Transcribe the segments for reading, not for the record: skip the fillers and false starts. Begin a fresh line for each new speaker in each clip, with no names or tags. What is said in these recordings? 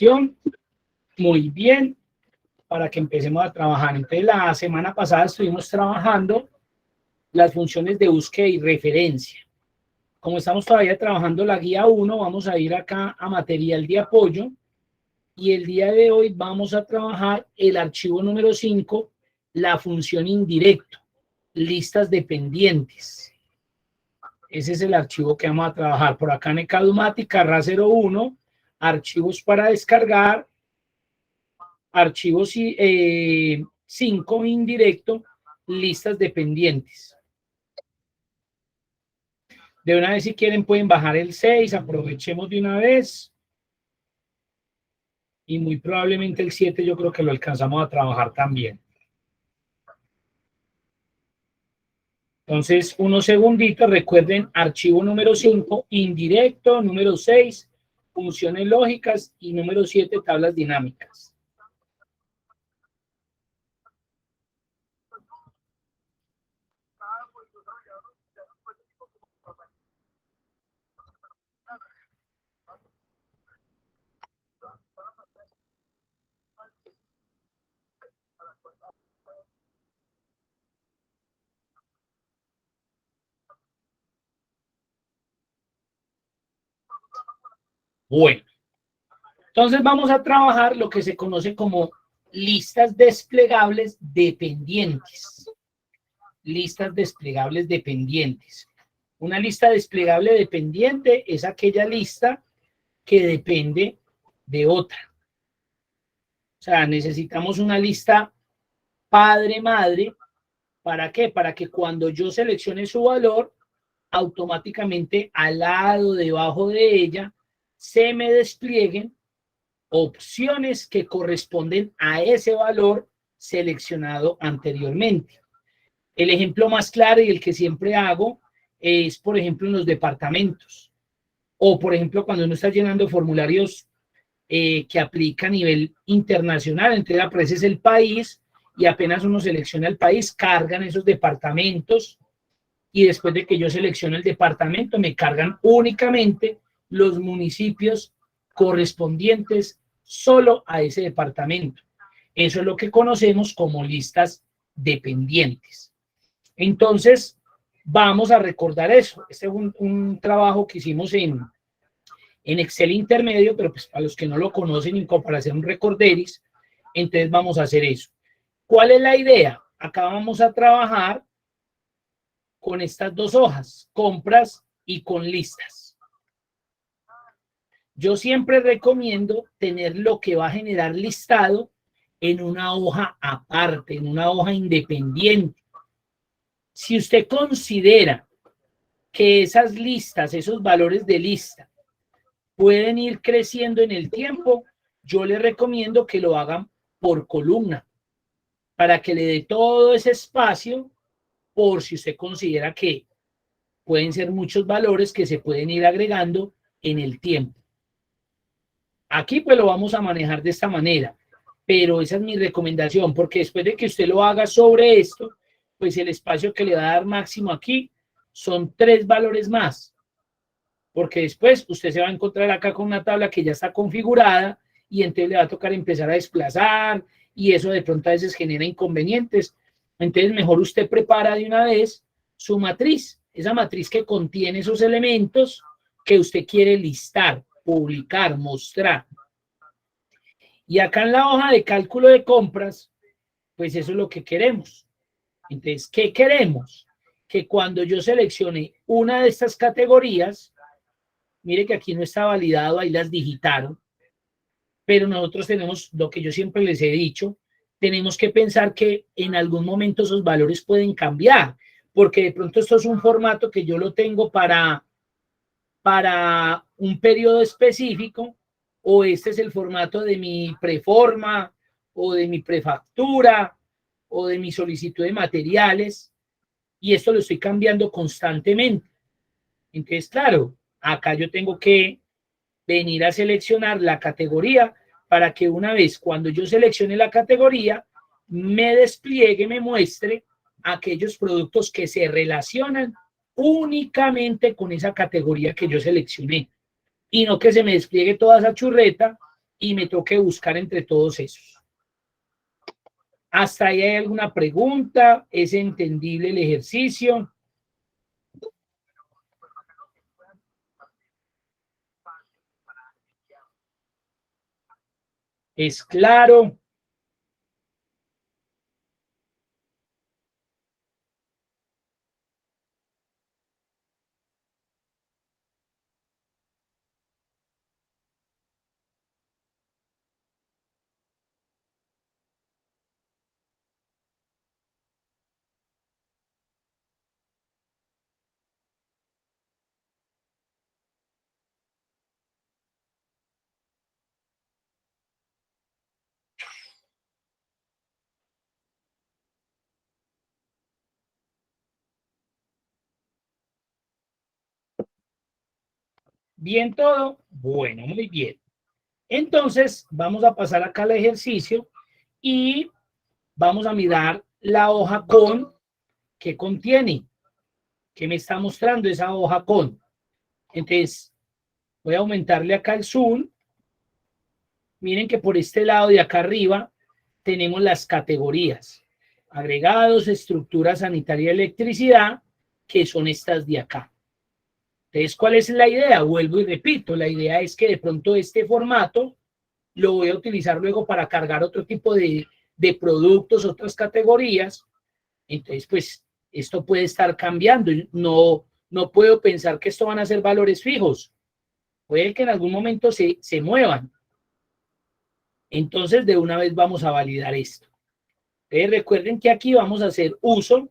información. Muy bien, para que empecemos a trabajar. Entonces, la semana pasada estuvimos trabajando las funciones de búsqueda y referencia. Como estamos todavía trabajando la guía 1, vamos a ir acá a material de apoyo. Y el día de hoy vamos a trabajar el archivo número 5, la función indirecto, listas dependientes. Ese es el archivo que vamos a trabajar. Por acá en Ecadumática, RA01, archivos para descargar, archivos 5 indirecto, listas dependientes. De una vez, si quieren, pueden bajar el 6, aprovechemos de una vez. Y muy probablemente el 7 yo creo que lo alcanzamos a trabajar también. Entonces, unos segunditos, recuerden, archivo número 5, indirecto, número 6, funciones lógicas y número 7, tablas dinámicas. Bueno, entonces vamos a trabajar lo que se conoce como listas desplegables dependientes. Listas desplegables dependientes. Una lista desplegable dependiente es aquella lista que depende de otra. O sea, necesitamos una lista padre-madre. ¿Para qué? Para que cuando yo seleccione su valor, automáticamente al lado, debajo de ella, se me desplieguen opciones que corresponden a ese valor seleccionado anteriormente. El ejemplo más claro y el que siempre hago es, por ejemplo, en los departamentos. O, por ejemplo, cuando uno está llenando formularios que aplica a nivel internacional, entonces aparece el país y apenas uno selecciona el país, cargan esos departamentos y después de que yo selecciono el departamento, me cargan únicamente los municipios correspondientes solo a ese departamento. Eso es lo que conocemos como listas dependientes. Entonces, vamos a recordar eso. Este es un trabajo que hicimos en Excel intermedio, pero pues para los que no lo conocen en comparación a un Recorderis, entonces vamos a hacer eso. ¿Cuál es la idea? Acá vamos a trabajar con estas dos hojas, compras y con listas. Yo siempre recomiendo tener lo que va a generar listado en una hoja aparte, en una hoja independiente. Si usted considera que esas listas, esos valores de lista, pueden ir creciendo en el tiempo, yo le recomiendo que lo hagan por columna, para que le dé todo ese espacio, por si usted considera que pueden ser muchos valores que se pueden ir agregando en el tiempo. Aquí pues lo vamos a manejar de esta manera, pero esa es mi recomendación, porque después de que usted lo haga sobre esto, pues el espacio que le va a dar máximo aquí son 3 valores más, porque después usted se va a encontrar acá con una tabla que ya está configurada y entonces le va a tocar empezar a desplazar y eso de pronto a veces genera inconvenientes. Entonces mejor usted prepara de una vez su matriz, esa matriz que contiene esos elementos que usted quiere listar, publicar, mostrar. Y acá en la hoja de cálculo de compras, pues eso es lo que queremos. Entonces, ¿qué queremos? Que cuando yo seleccione una de estas categorías, mire que aquí no está validado, ahí las digitaron, pero nosotros tenemos, lo que yo siempre les he dicho, tenemos que pensar que en algún momento esos valores pueden cambiar, porque de pronto esto es un formato que yo lo tengo para un periodo específico, o este es el formato de mi preforma, o de mi prefactura, o de mi solicitud de materiales, y esto lo estoy cambiando constantemente. Entonces, claro, acá yo tengo que venir a seleccionar la categoría para que una vez cuando yo seleccione la categoría, me despliegue, me muestre aquellos productos que se relacionan únicamente con esa categoría que yo seleccioné y no que se me despliegue toda esa churreta y me toque buscar entre todos esos. ¿Hasta ahí hay alguna pregunta? ¿Es entendible el ejercicio? ¿Es claro? ¿Bien todo? Bueno, muy bien. Entonces, vamos a pasar acá al ejercicio y vamos a mirar la hoja con qué contiene, qué me está mostrando esa hoja con. Entonces, voy a aumentarle acá el zoom. Miren que por este lado de acá arriba tenemos las categorías. Agregados, estructura sanitaria, electricidad, que son estas de acá. Entonces, ¿cuál es la idea? Vuelvo y repito, la idea es que de pronto este formato lo voy a utilizar luego para cargar otro tipo de productos, otras categorías. Entonces, pues, esto puede estar cambiando. No puedo pensar que esto van a ser valores fijos. Puede que en algún momento se muevan. Entonces, de una vez vamos a validar esto. Recuerden que aquí vamos a hacer uso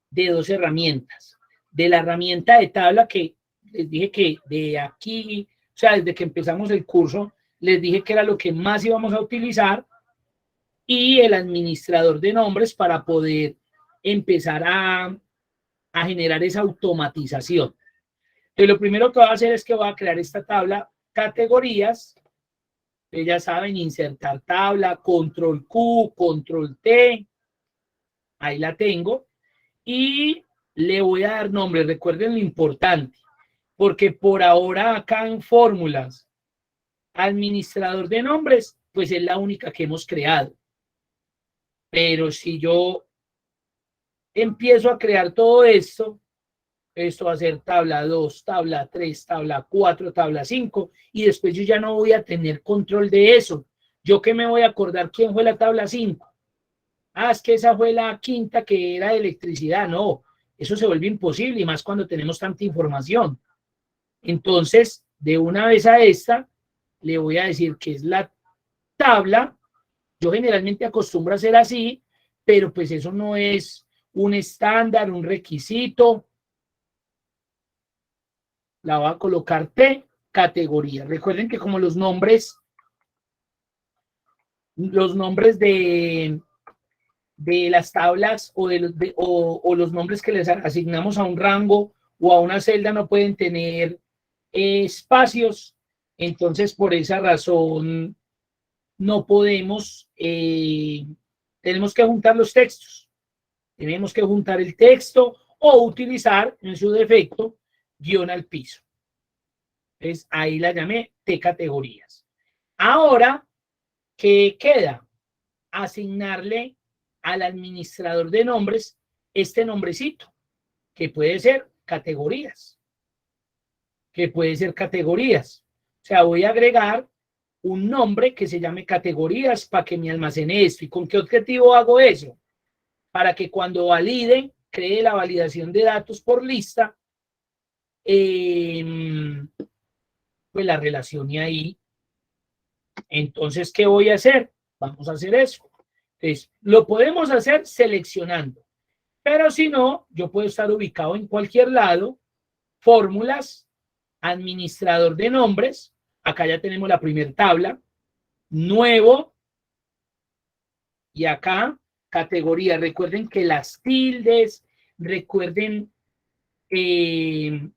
de dos herramientas. De la herramienta de tabla que les dije que de aquí, o sea, desde que empezamos el curso, les dije que era lo que más íbamos a utilizar, y el administrador de nombres para poder empezar a generar esa automatización. Entonces, lo primero que voy a hacer es que voy a crear esta tabla categorías. Ya saben, insertar tabla, control Q, control T, ahí la tengo, y le voy a dar nombre. Recuerden lo importante, porque por ahora acá en fórmulas, administrador de nombres, pues es la única que hemos creado. Pero si yo empiezo a crear todo esto, esto va a ser tabla 2, tabla 3, tabla 4, tabla 5, y después yo ya no voy a tener control de eso. ¿Yo qué me voy a acordar quién fue la tabla 5? Ah, es que esa fue la quinta que era de electricidad. No, eso se vuelve imposible, y más cuando tenemos tanta información. Entonces, de una vez a esta, le voy a decir que es la tabla. Yo generalmente acostumbro a hacer así, pero pues eso no es un estándar, un requisito. La voy a colocar T, categoría. Recuerden que como los nombres de las tablas o los nombres que les asignamos a un rango o a una celda no pueden tener espacios, entonces por esa razón no podemos, tenemos que juntar los textos, tenemos que juntar el texto o utilizar en su defecto guión al piso. Entonces ahí la llamé T categorías. Ahora, ¿qué queda? Asignarle al administrador de nombres este nombrecito, que puede ser categorías, que puede ser categorías. O sea, voy a agregar un nombre que se llame categorías para que me almacene esto. ¿Y con qué objetivo hago eso? Para que cuando valide, cree la validación de datos por lista, pues la relacione ahí. Entonces, ¿qué voy a hacer? Vamos a hacer eso. Entonces, lo podemos hacer seleccionando, pero si no, yo puedo estar ubicado en cualquier lado, fórmulas, administrador de nombres, acá ya tenemos la primera tabla, nuevo, y acá categoría. Recuerden que las tildes, recuerden que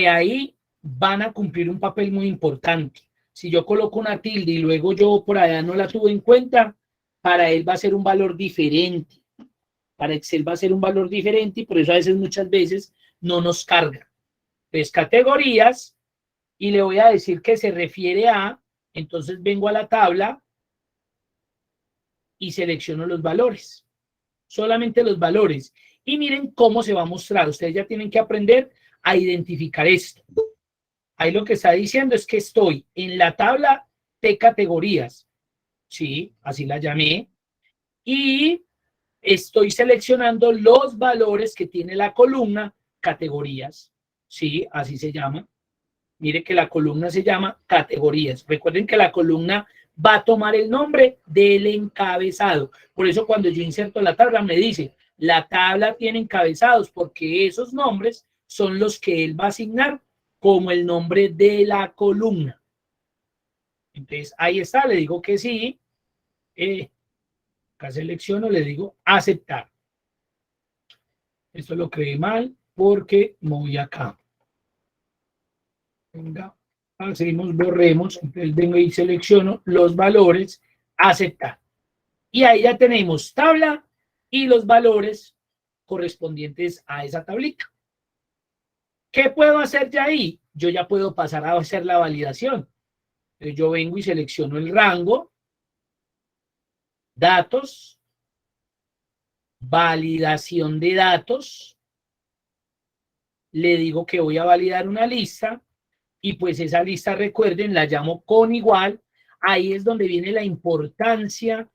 ahí van a cumplir un papel muy importante. Si yo coloco una tilde y luego yo por allá no la tuve en cuenta, para él va a ser un valor diferente. Para Excel va a ser un valor diferente, y por eso a veces, muchas veces, no nos carga. Pues categorías, y le voy a decir que se refiere a Entonces vengo a la tabla y selecciono los valores. Solamente los valores. Y miren cómo se va a mostrar. Ustedes ya tienen que aprender a identificar esto. Ahí lo que está diciendo es que estoy en la tabla de categorías. Sí, así la llamé. Y estoy seleccionando los valores que tiene la columna categorías. Sí, así se llama. Mire que la columna se llama categorías. Recuerden que la columna va a tomar el nombre del encabezado. Por eso cuando yo inserto la tabla me dice, la tabla tiene encabezados porque esos nombres son los que él va a asignar como el nombre de la columna. Entonces ahí está, le digo que sí. Acá selecciono, le digo aceptar. Esto lo creé mal porque voy acá. Venga, seguimos, borremos. Entonces vengo y selecciono los valores, aceptar. Y ahí ya tenemos tabla y los valores correspondientes a esa tablita. ¿Qué puedo hacer ya ahí? Yo ya puedo pasar a hacer la validación. Entonces yo vengo y selecciono el rango, datos, validación de datos. Le digo que voy a validar una lista y pues esa lista, recuerden, la llamo con igual. Ahí es donde viene la importancia,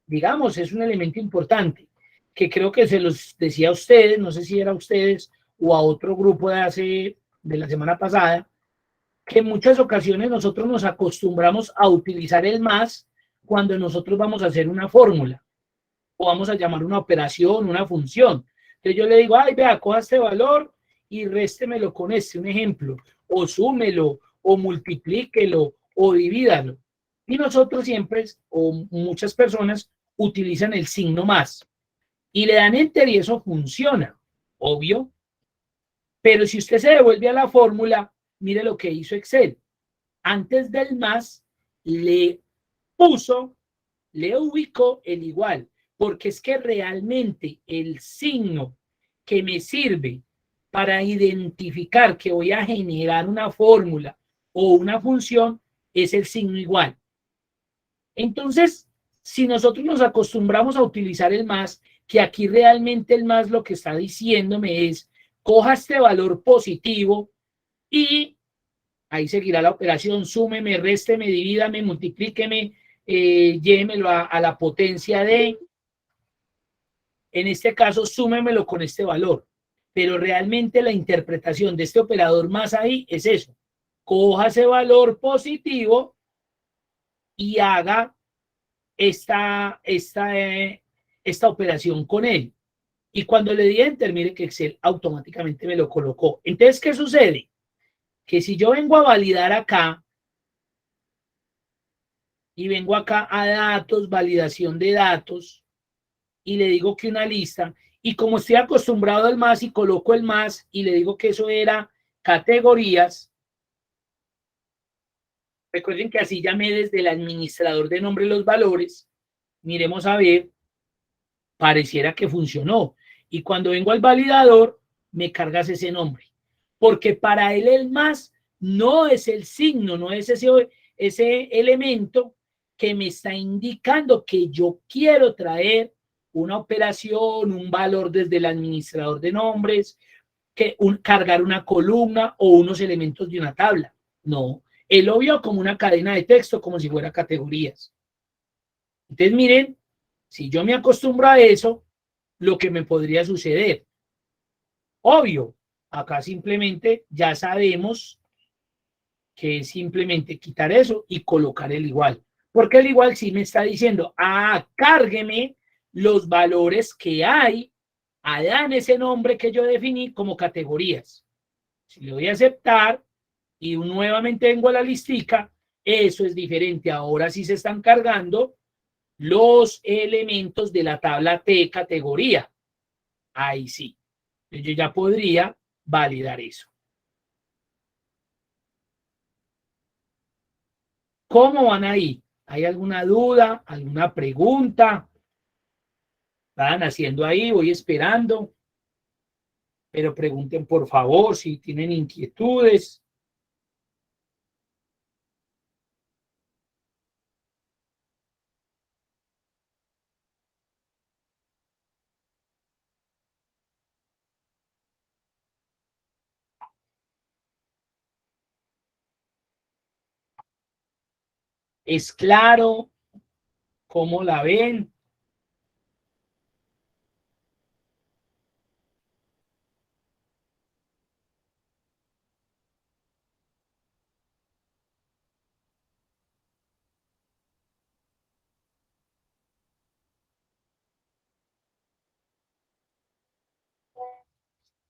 digamos, es un elemento importante, que creo que se los decía a ustedes, no sé si era a ustedes o a otro grupo de la semana pasada, que en muchas ocasiones nosotros nos acostumbramos a utilizar el más cuando nosotros vamos a hacer una fórmula o vamos a llamar una operación, una función. Entonces yo le digo, ay, vea, coja este valor y réstemelo con este, un ejemplo, o súmelo, o multiplíquelo, o divídalo. Y nosotros siempre, o muchas personas, utilizan el signo más y le dan enter y eso funciona, obvio. Pero si usted se devuelve a la fórmula, mire lo que hizo Excel. Antes del más, le puso, le ubicó el igual, porque es que realmente el signo que me sirve para identificar que voy a generar una fórmula o una función es el signo igual. Entonces, si nosotros nos acostumbramos a utilizar el más, que aquí realmente el más lo que está diciéndome es, coja este valor positivo y ahí seguirá la operación, súmeme, résteme, divídame, multiplíqueme, llévemelo a la potencia de, en este caso, súmemelo con este valor. Pero realmente la interpretación de este operador más ahí es eso. Coja ese valor positivo y haga esta operación con él. Y cuando le di enter, mire que Excel automáticamente me lo colocó. Entonces, ¿qué sucede? Que si yo vengo a validar acá, y vengo acá a datos, validación de datos, y le digo que una lista, y como estoy acostumbrado al más y coloco el más, y le digo que eso era categorías, recuerden que así llamé desde el administrador de nombre los valores, miremos a ver, pareciera que funcionó, y cuando vengo al validador, me cargas ese nombre, porque para él el más no es el signo, no es ese elemento que me está indicando que yo quiero traer una operación, un valor desde el administrador de nombres, cargar una columna o unos elementos de una tabla. No, él lo vio como una cadena de texto, como si fuera categorías. Entonces, miren, si yo me acostumbro a eso, lo que me podría suceder. Obvio, acá simplemente ya sabemos que es simplemente quitar eso y colocar el igual. Porque el igual sí me está diciendo, cárgueme los valores que hay allá en ese nombre que yo definí como categorías. Si le doy a aceptar y nuevamente vengo a la listica, eso es diferente. Ahora sí se están cargando los elementos de la tabla T categoría. Ahí sí. Yo ya podría validar eso. ¿Cómo van ahí? ¿Hay alguna duda? ¿Alguna pregunta? ¿Están haciendo ahí? Voy esperando. Pero pregunten por favor si tienen inquietudes. ¿Es claro? ¿Cómo la ven?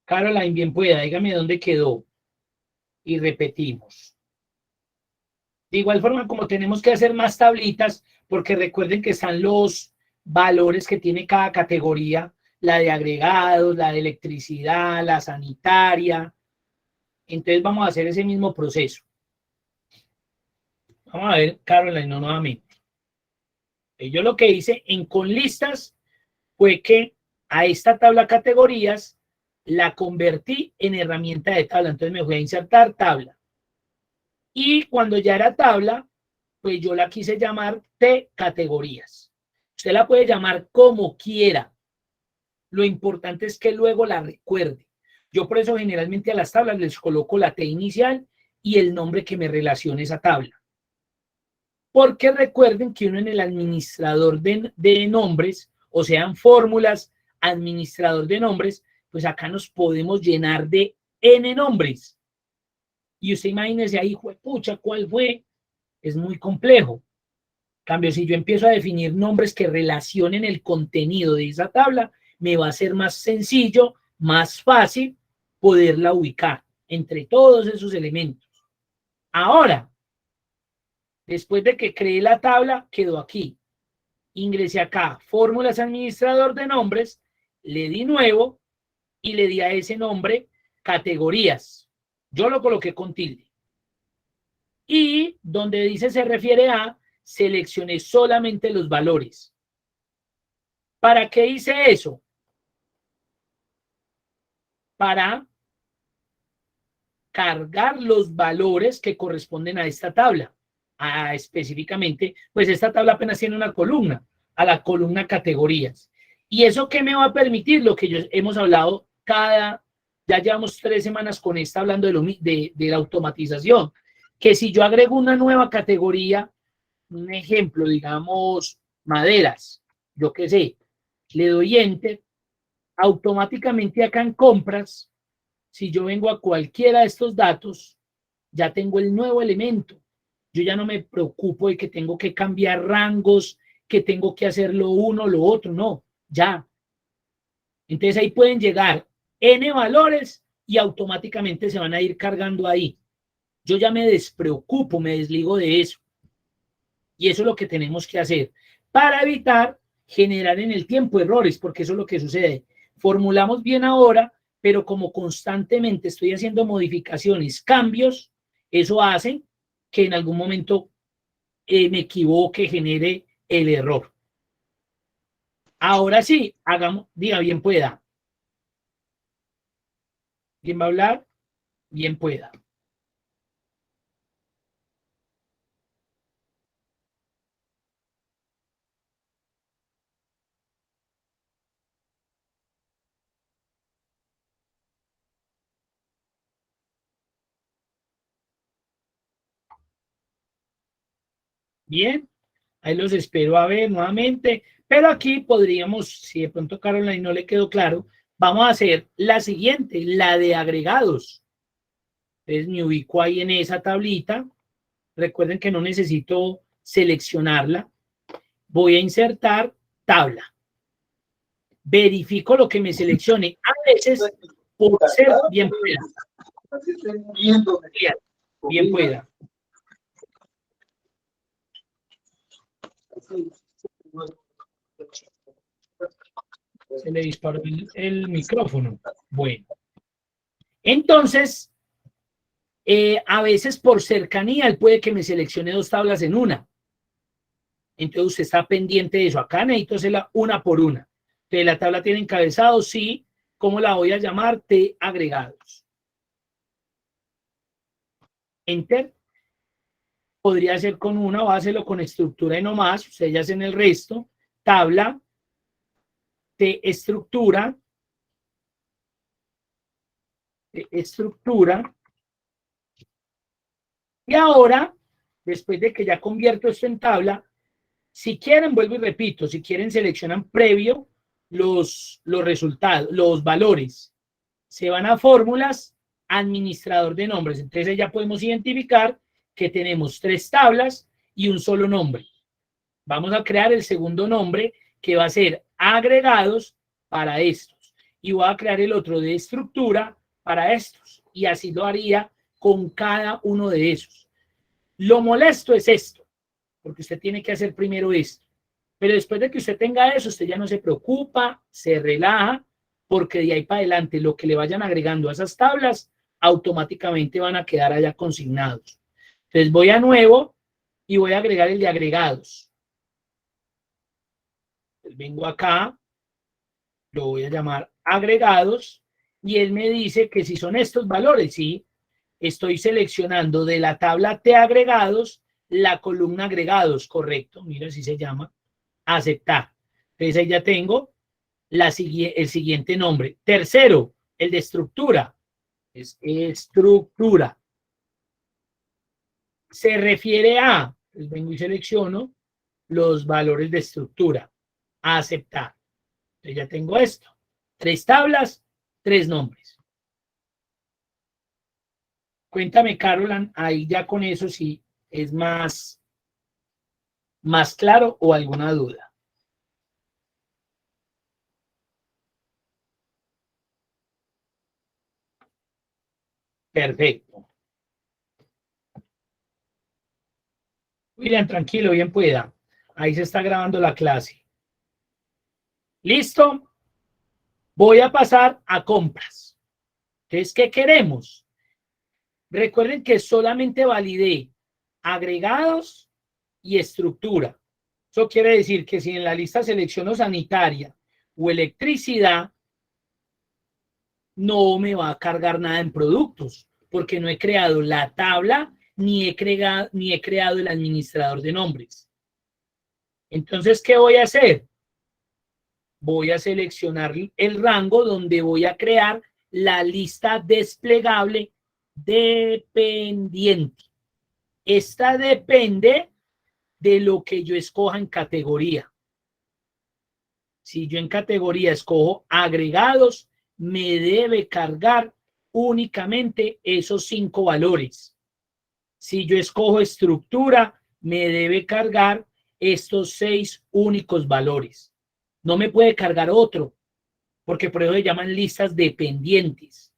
Caroline, bien pueda, dígame dónde quedó y repetimos. De igual forma, como tenemos que hacer más tablitas, porque recuerden que están los valores que tiene cada categoría, la de agregados, la de electricidad, la sanitaria. Entonces vamos a hacer ese mismo proceso. Vamos a ver, Caroline, no nuevamente. Yo lo que hice en con listas fue que a esta tabla categorías la convertí en herramienta de tabla. Entonces me voy a insertar tabla. Y cuando ya era tabla, pues yo la quise llamar T categorías. Usted la puede llamar como quiera. Lo importante es que luego la recuerde. Yo por eso generalmente a las tablas les coloco la T inicial y el nombre que me relacione esa tabla. Porque recuerden que uno en el administrador de nombres, o sean fórmulas, administrador de nombres, pues acá nos podemos llenar de N nombres. Y usted imagínese ahí, pucha, ¿cuál fue? Es muy complejo. En cambio, si yo empiezo a definir nombres que relacionen el contenido de esa tabla, me va a ser más sencillo, más fácil poderla ubicar entre todos esos elementos. Ahora, después de que creé la tabla, quedó aquí. Ingresé acá, fórmulas administrador de nombres, le di nuevo y le di a ese nombre categorías. Yo lo coloqué con tilde. Y donde dice se refiere a, seleccioné solamente los valores. ¿Para qué hice eso? Para cargar los valores que corresponden a esta tabla. Específicamente, pues esta tabla apenas tiene una columna, a la columna categorías. ¿Y eso qué me va a permitir? Lo que hemos hablado ya llevamos 3 semanas con esta hablando de la automatización, que si yo agrego una nueva categoría, un ejemplo, digamos, maderas, yo qué sé, le doy enter, automáticamente acá en compras, si yo vengo a cualquiera de estos datos, ya tengo el nuevo elemento. Yo ya no me preocupo de que tengo que cambiar rangos, que tengo que hacer lo uno, lo otro, no, ya. Entonces ahí pueden llegar N valores y automáticamente se van a ir cargando ahí. Yo ya me despreocupo, me desligo de eso. Y eso es lo que tenemos que hacer para evitar generar en el tiempo errores, porque eso es lo que sucede. Formulamos bien ahora, pero como constantemente estoy haciendo modificaciones, cambios, eso hace que en algún momento me equivoque, genere el error. Ahora sí, hagamos, diga bien pueda. ¿Quién va a hablar? Bien pueda. Bien, ahí los espero a ver nuevamente, pero aquí podríamos, si de pronto Caroline no le quedó claro, vamos a hacer la siguiente, la de agregados. Entonces me ubico ahí en esa tablita. Recuerden que no necesito seleccionarla. Voy a insertar tabla. Verifico lo que me seleccione. A veces, por ser bien pueda. Bien pueda. Se le disparó el micrófono. Bueno. Entonces, a veces por cercanía, él puede que me seleccione 2 tablas en una. Entonces usted está pendiente de eso. Acá necesito hacerla una por una. Entonces la tabla tiene encabezado, sí. ¿Cómo la voy a llamar? T agregados. Enter. Podría ser con una o hacerlo con estructura y no más. Ustedes ya hacen el resto. Tabla. T estructura. T estructura. Y ahora después de que ya convierto esto en tabla, si quieren, vuelvo y repito, si quieren seleccionan previo los resultados, los valores. Se van a fórmulas, administrador de nombres. Entonces ya podemos identificar que tenemos 3 tablas y un solo nombre. Vamos a crear el segundo nombre que va a ser agregados para estos. Y voy a crear el otro de estructura para estos. Y así lo haría con cada uno de esos. Lo molesto es esto, porque usted tiene que hacer primero esto. Pero después de que usted tenga eso, usted ya no se preocupa, se relaja, porque de ahí para adelante lo que le vayan agregando a esas tablas automáticamente van a quedar allá consignados. Entonces voy a nuevo y voy a agregar el de agregados. Entonces vengo acá, lo voy a llamar agregados y él me dice que si son estos valores, sí, estoy seleccionando de la tabla de agregados la columna agregados, correcto, mira así se llama, aceptar. Entonces ahí ya tengo el siguiente nombre. Tercero, el de estructura. Es estructura. Se refiere a, pues vengo y selecciono los valores de estructura. A aceptar. Entonces ya tengo esto. 3 tablas, 3 nombres. Cuéntame, Carolan, ahí ya con eso si es más claro o alguna duda. Perfecto. William, tranquilo, bien pueda. Ahí se está grabando la clase. ¿Listo? Voy a pasar a compras. Entonces, ¿qué queremos? Recuerden que solamente validé agregados y estructura. Eso quiere decir que si en la lista selecciono sanitaria o electricidad, no me va a cargar nada en productos, porque no he creado la tabla ni he creado el administrador de nombres. Entonces, ¿qué voy a hacer? Voy a seleccionar el rango donde voy a crear la lista desplegable dependiente. Esta depende de lo que yo escoja en categoría. Si yo en categoría escojo agregados, me debe cargar únicamente esos 5 valores. Si yo escojo estructura, me debe cargar estos 6 únicos valores. No me puede cargar otro, porque por eso se llaman listas dependientes.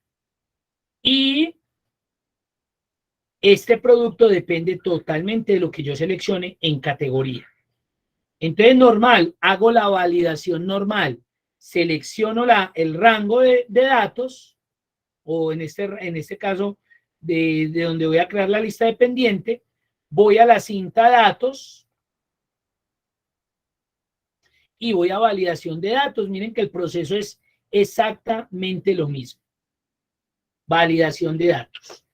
Y este producto depende totalmente de lo que yo seleccione en categoría. Entonces, normal, hago la validación normal, selecciono el rango de datos, o en este caso, de donde voy a crear la lista dependiente, voy a la cinta datos y voy a validación de datos. Miren que el proceso es exactamente lo mismo. Validación de datos.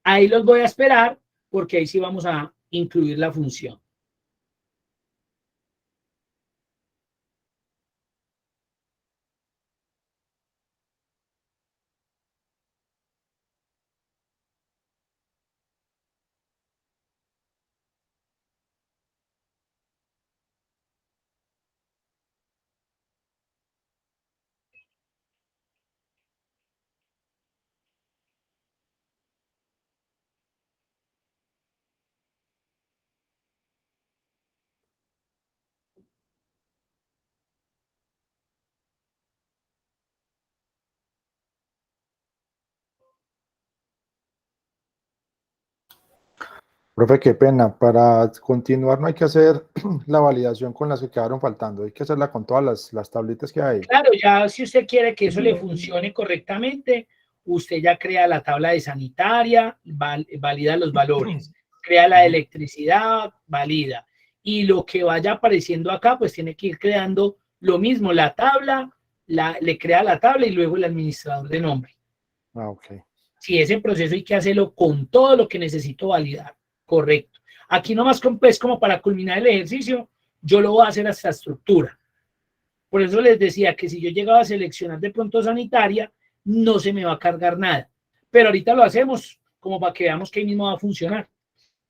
Ahí los voy a esperar porque ahí sí vamos a incluir la función.
Profe, qué pena. Para continuar no hay que hacer la validación con las que quedaron faltando, hay que hacerla con todas las tablitas que hay.
Claro, ya si usted quiere que eso le funcione correctamente, usted ya crea la tabla de sanitaria, valida los valores, crea la de electricidad, valida. Y lo que vaya apareciendo acá, pues tiene que ir creando lo mismo, la tabla, le crea la tabla y luego el administrador de nombre.
Ah, ok.
Si ese proceso hay que hacerlo con todo lo que necesito validar, correcto. Aquí nomás pues, como para culminar el ejercicio, yo lo voy a hacer hasta estructura. Por eso les decía que si yo llegaba a seleccionar de pronto sanitaria, no se me va a cargar nada. Pero ahorita lo hacemos como para que veamos que ahí mismo va a funcionar.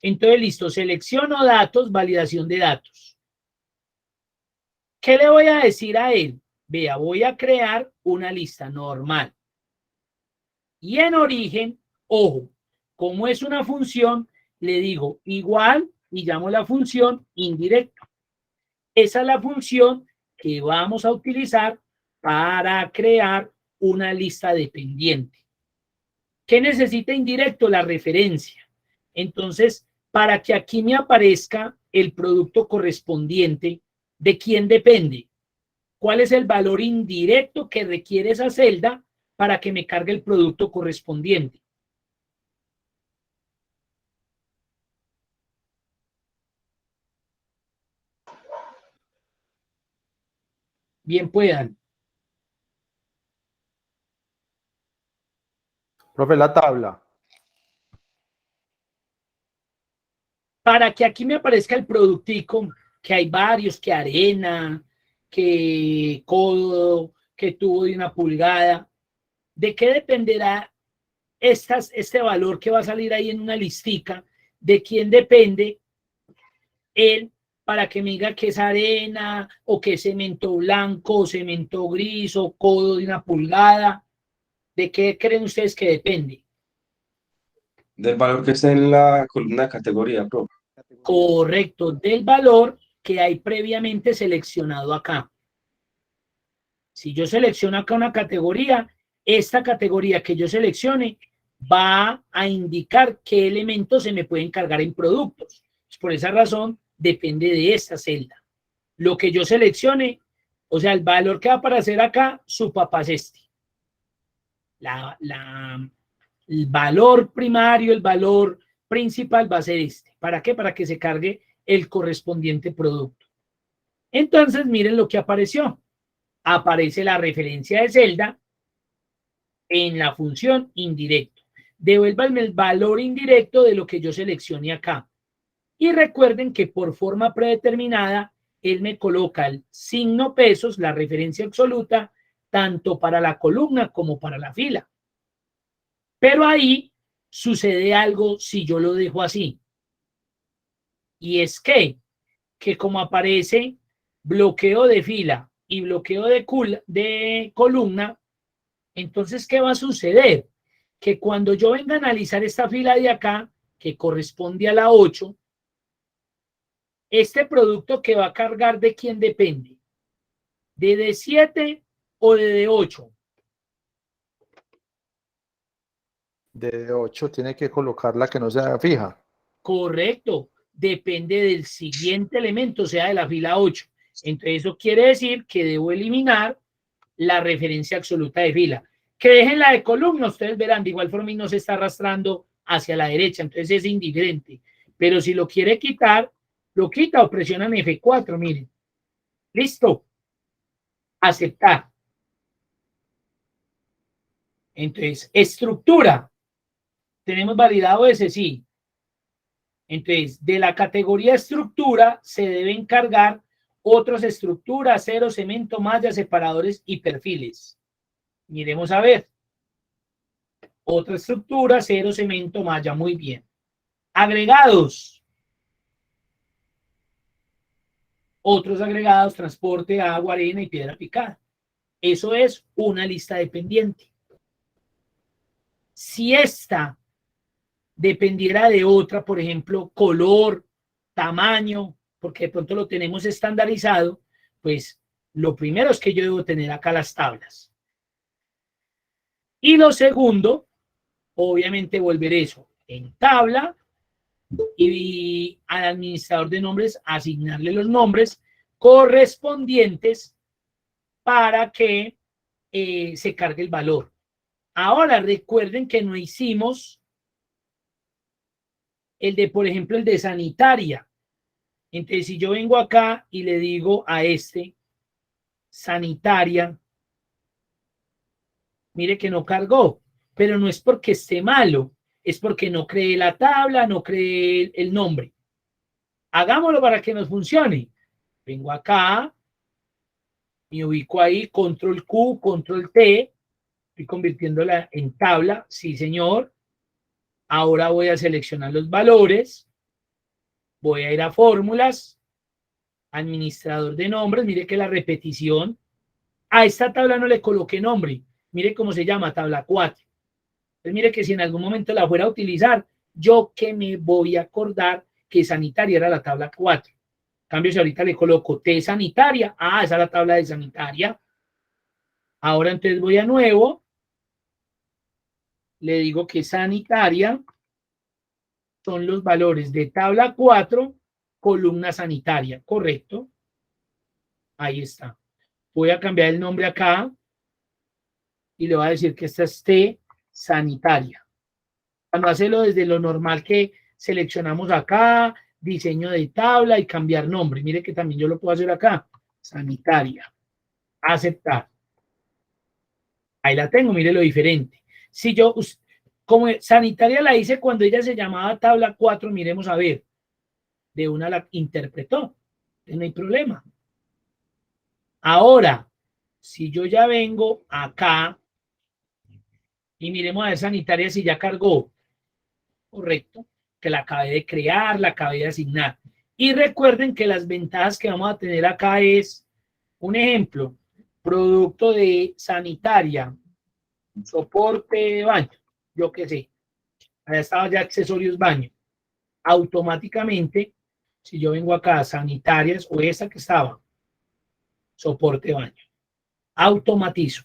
Entonces, listo, selecciono datos, validación de datos. ¿Qué le voy a decir a él? Vea, voy a crear una lista normal. Y en origen, ojo, como es una función, le digo igual y llamo la función indirecta. Esa es la función que vamos a utilizar para crear una lista dependiente. ¿Qué necesita indirecto? La referencia. Entonces, para que aquí me aparezca el producto correspondiente, ¿de quién depende? ¿Cuál es el valor indirecto que requiere esa celda para que me cargue el producto correspondiente? Bien puedan.
Profe, la tabla.
Para que aquí me aparezca el productico, que hay varios, que arena, que codo, que tubo de 1 pulgada. ¿De qué dependerá este valor que va a salir ahí en una listica? ¿De quién depende él para que me diga que es arena o que es cemento blanco o cemento gris o codo de 1 pulgada? ¿De qué creen ustedes que depende?
Del valor que está en la columna de categoría, profe.
Correcto, del valor que hay previamente seleccionado acá. Si yo selecciono acá una categoría, esta categoría que yo seleccione va a indicar qué elementos se me pueden cargar en productos. Por esa razón, depende de esta celda. Lo que yo seleccione, o sea, el valor que va a aparecer acá, su papá es este. El valor primario, el valor principal va a ser este. ¿Para qué? Para que se cargue el correspondiente producto. Entonces, miren lo que apareció. Aparece la referencia de celda en la función indirecto. Devuélvanme el valor indirecto de lo que yo seleccione acá. Y recuerden que por forma predeterminada, él me coloca el signo pesos, la referencia absoluta, tanto para la columna como para la fila. Pero ahí sucede algo si yo lo dejo así. Y es que como aparece bloqueo de fila y bloqueo de columna, entonces, ¿qué va a suceder? Que cuando yo venga a analizar esta fila de acá, que corresponde a la 8, este producto que va a cargar, ¿de quién depende? ¿De D7 o de D8?
De 8 tiene que colocar la que no sea fija.
Correcto, depende del siguiente elemento, o sea, de la fila 8. Entonces, eso quiere decir que debo eliminar la referencia absoluta de fila. Que dejen la de columna, ustedes verán, de igual forma y no se está arrastrando hacia la derecha, entonces es indiferente. Pero si lo quiere quitar, lo quita o presionan F4, miren. Listo. Aceptar. Entonces, estructura. Tenemos validado ese sí. Entonces, de la categoría estructura se deben cargar otras estructuras, acero, cemento, mallas, separadores y perfiles. Miremos a ver. Otra estructura, acero, cemento, malla. Muy bien. Agregados. Otros agregados, transporte, agua, arena y piedra picada. Eso es una lista dependiente. Si esta dependiera de otra, por ejemplo, color, tamaño, porque de pronto lo tenemos estandarizado, pues lo primero es que yo debo tener acá las tablas. Y lo segundo, obviamente volver eso en tabla y al administrador de nombres asignarle los nombres correspondientes para que se cargue el valor. Ahora recuerden que no hicimos el de, por ejemplo, el de sanitaria. Entonces, si yo vengo acá y le digo a este sanitaria, mire que no cargó, pero no es porque esté malo, es porque no cree la tabla, no cree el nombre. Hagámoslo para que nos funcione. Vengo acá, me ubico ahí, control Q, control T, estoy convirtiéndola en tabla, sí señor. Ahora voy a seleccionar los valores, Voy a ir a fórmulas, administrador de nombres, mire que la repetición, a esta tabla no le coloqué nombre, mire cómo se llama, tabla 4. Entonces mire que si en algún momento la fuera a utilizar, yo que me voy a acordar que sanitaria era la tabla 4. En cambio, si ahorita le coloco T sanitaria, esa es la tabla de sanitaria. Ahora entonces voy a nuevo, le digo que sanitaria son los valores de tabla 4, columna sanitaria, ¿correcto? Ahí está. Voy a cambiar el nombre acá y le voy a decir que esta es T sanitaria. Cuando hacerlo desde lo normal que seleccionamos acá, diseño de tabla y cambiar nombre. Mire que también yo lo puedo hacer acá. Sanitaria. Aceptar. Ahí la tengo, mire lo diferente. Si yo, como sanitaria la hice cuando ella se llamaba tabla 4, miremos a ver. De una la interpretó. No hay problema. Ahora, si yo ya vengo acá y miremos a ver sanitaria si ya cargó. Correcto, que la acabé de crear, la acabé de asignar. Y recuerden que las ventajas que vamos a tener acá es, un ejemplo, producto de sanitaria, soporte baño, yo qué sé, allá estaba ya accesorios baño. Automáticamente, si yo vengo acá, sanitarias o esa que estaba, soporte baño, automatizo.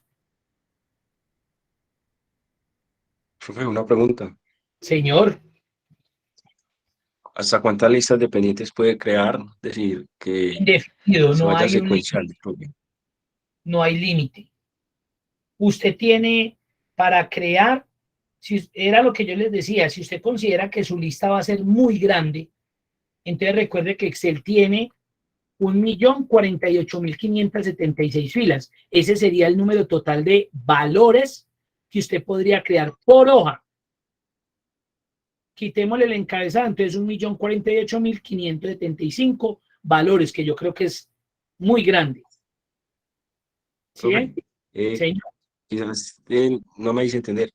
Profe, una pregunta.
Señor,
¿Hasta cuántas listas dependientes puede crear? Es decir, que
indefinido,
se
no
vaya
hay un
secuencial, profe.
no hay límite. Usted tiene para crear, si era lo que yo les decía, si usted considera que su lista va a ser muy grande, entonces recuerde que Excel tiene 1.048.576 filas. Ese sería el número total de valores que usted podría crear por hoja. Quitémosle el encabezado, entonces 1.048.575 valores, que yo creo que es muy grande. ¿Sí?
Profe,
Señor.
quizás no me hice entender.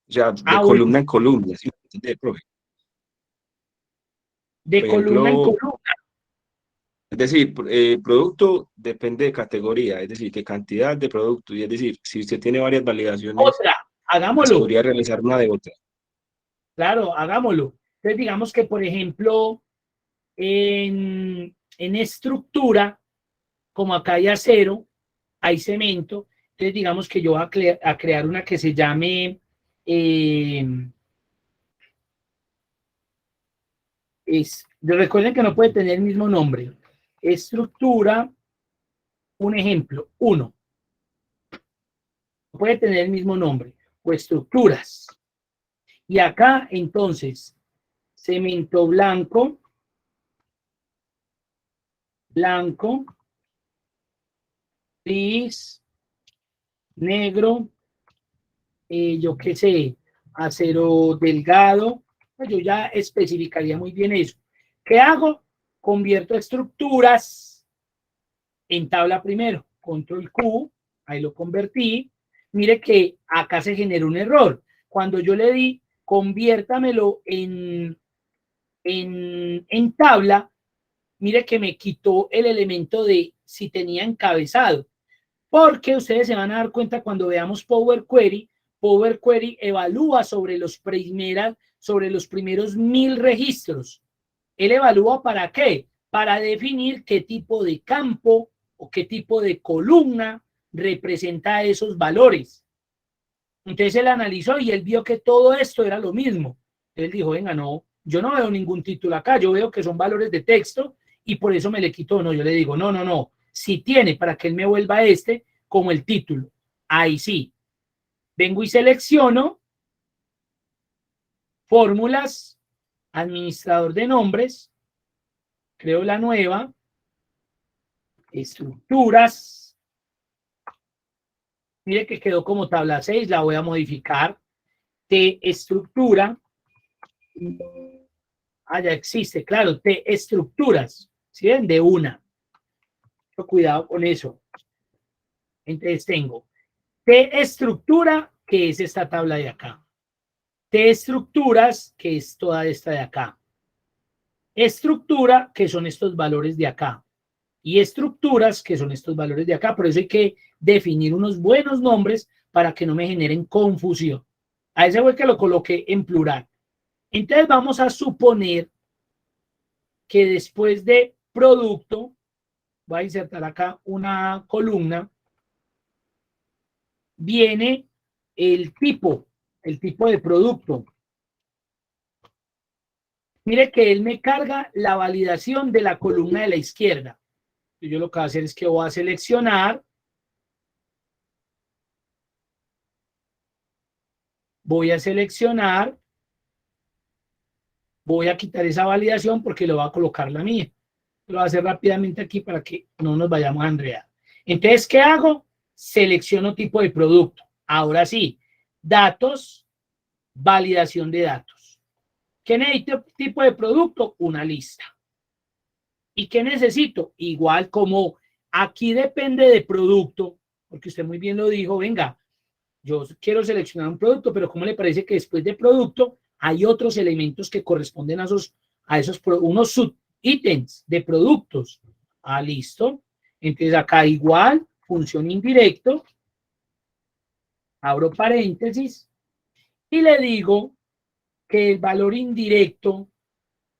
O sea, de
Bueno,
columna en columna, ¿sí me entiende, profe?
de
Por
columna en
ejemplo,
columna.
es decir, producto depende de categoría, es decir, de cantidad de producto. Y es decir, si usted tiene varias validaciones,
Otra,
pues
hagámoslo.
podría realizar una de otra.
Claro, hagámoslo. Entonces, digamos que, por ejemplo, en estructura, como acá hay acero, hay cemento, entonces digamos que yo voy a crear una que se llame, recuerden que no puede tener el mismo nombre. Estructura, un ejemplo, 1. Puede tener el mismo nombre. O estructuras. Y acá, entonces, cemento blanco, blanco, gris, negro, yo qué sé, acero delgado, pues yo ya especificaría muy bien eso. ¿Qué hago? Convierto estructuras en tabla primero, control Q, ahí lo convertí. Mire que acá se generó un error. Cuando yo le di, conviértamelo en tabla, mire que me quitó el elemento de si tenía encabezado. Porque ustedes se van a dar cuenta cuando veamos Power Query, Power Query evalúa sobre los primeros 1000 registros. Él evalúa para qué? Para definir qué tipo de campo o qué tipo de columna representa esos valores. Entonces él analizó y él vio que todo esto era lo mismo. Él dijo, venga, no, yo no veo ningún título acá, yo veo que son valores de texto y por eso me le quitó. No, yo le digo, no, no, no, si tiene para que él me vuelva como el título. Ahí sí. Vengo y selecciono fórmulas, administrador de nombres, creo la nueva, estructuras. Mire que quedó como tabla 6, la voy a modificar. T estructura. Ya existe, claro, T estructuras. ¿Sí ven? De una. Cuidado con eso. Entonces tengo T estructura, que es esta tabla de acá. T estructuras, que es toda esta de acá. estructura, que son estos valores de acá, y estructuras, que son estos valores de acá. Por eso hay que definir unos buenos nombres para que no me generen confusión. A ese fue que lo coloqué en plural. Entonces vamos a suponer que después de producto, voy a insertar acá una columna, viene el tipo de producto. Mire que él me carga la validación de la columna de la izquierda. Yo lo que voy a hacer es que voy a seleccionar, voy a quitar esa validación porque lo voy a colocar la mía. Lo voy a hacer rápidamente aquí para que no nos vayamos a enredar. Entonces, ¿qué hago? Selecciono tipo de producto. Ahora sí, datos, validación de datos. ¿Qué necesito tipo de producto? Una lista. ¿Y qué necesito? Igual como aquí depende de producto, porque usted muy bien lo dijo, venga, yo quiero seleccionar un producto, pero ¿cómo le parece que después de producto hay otros elementos que corresponden a esos unos subítems de productos? Ah, listo. Entonces acá igual, función indirecto, abro paréntesis y le digo que el valor indirecto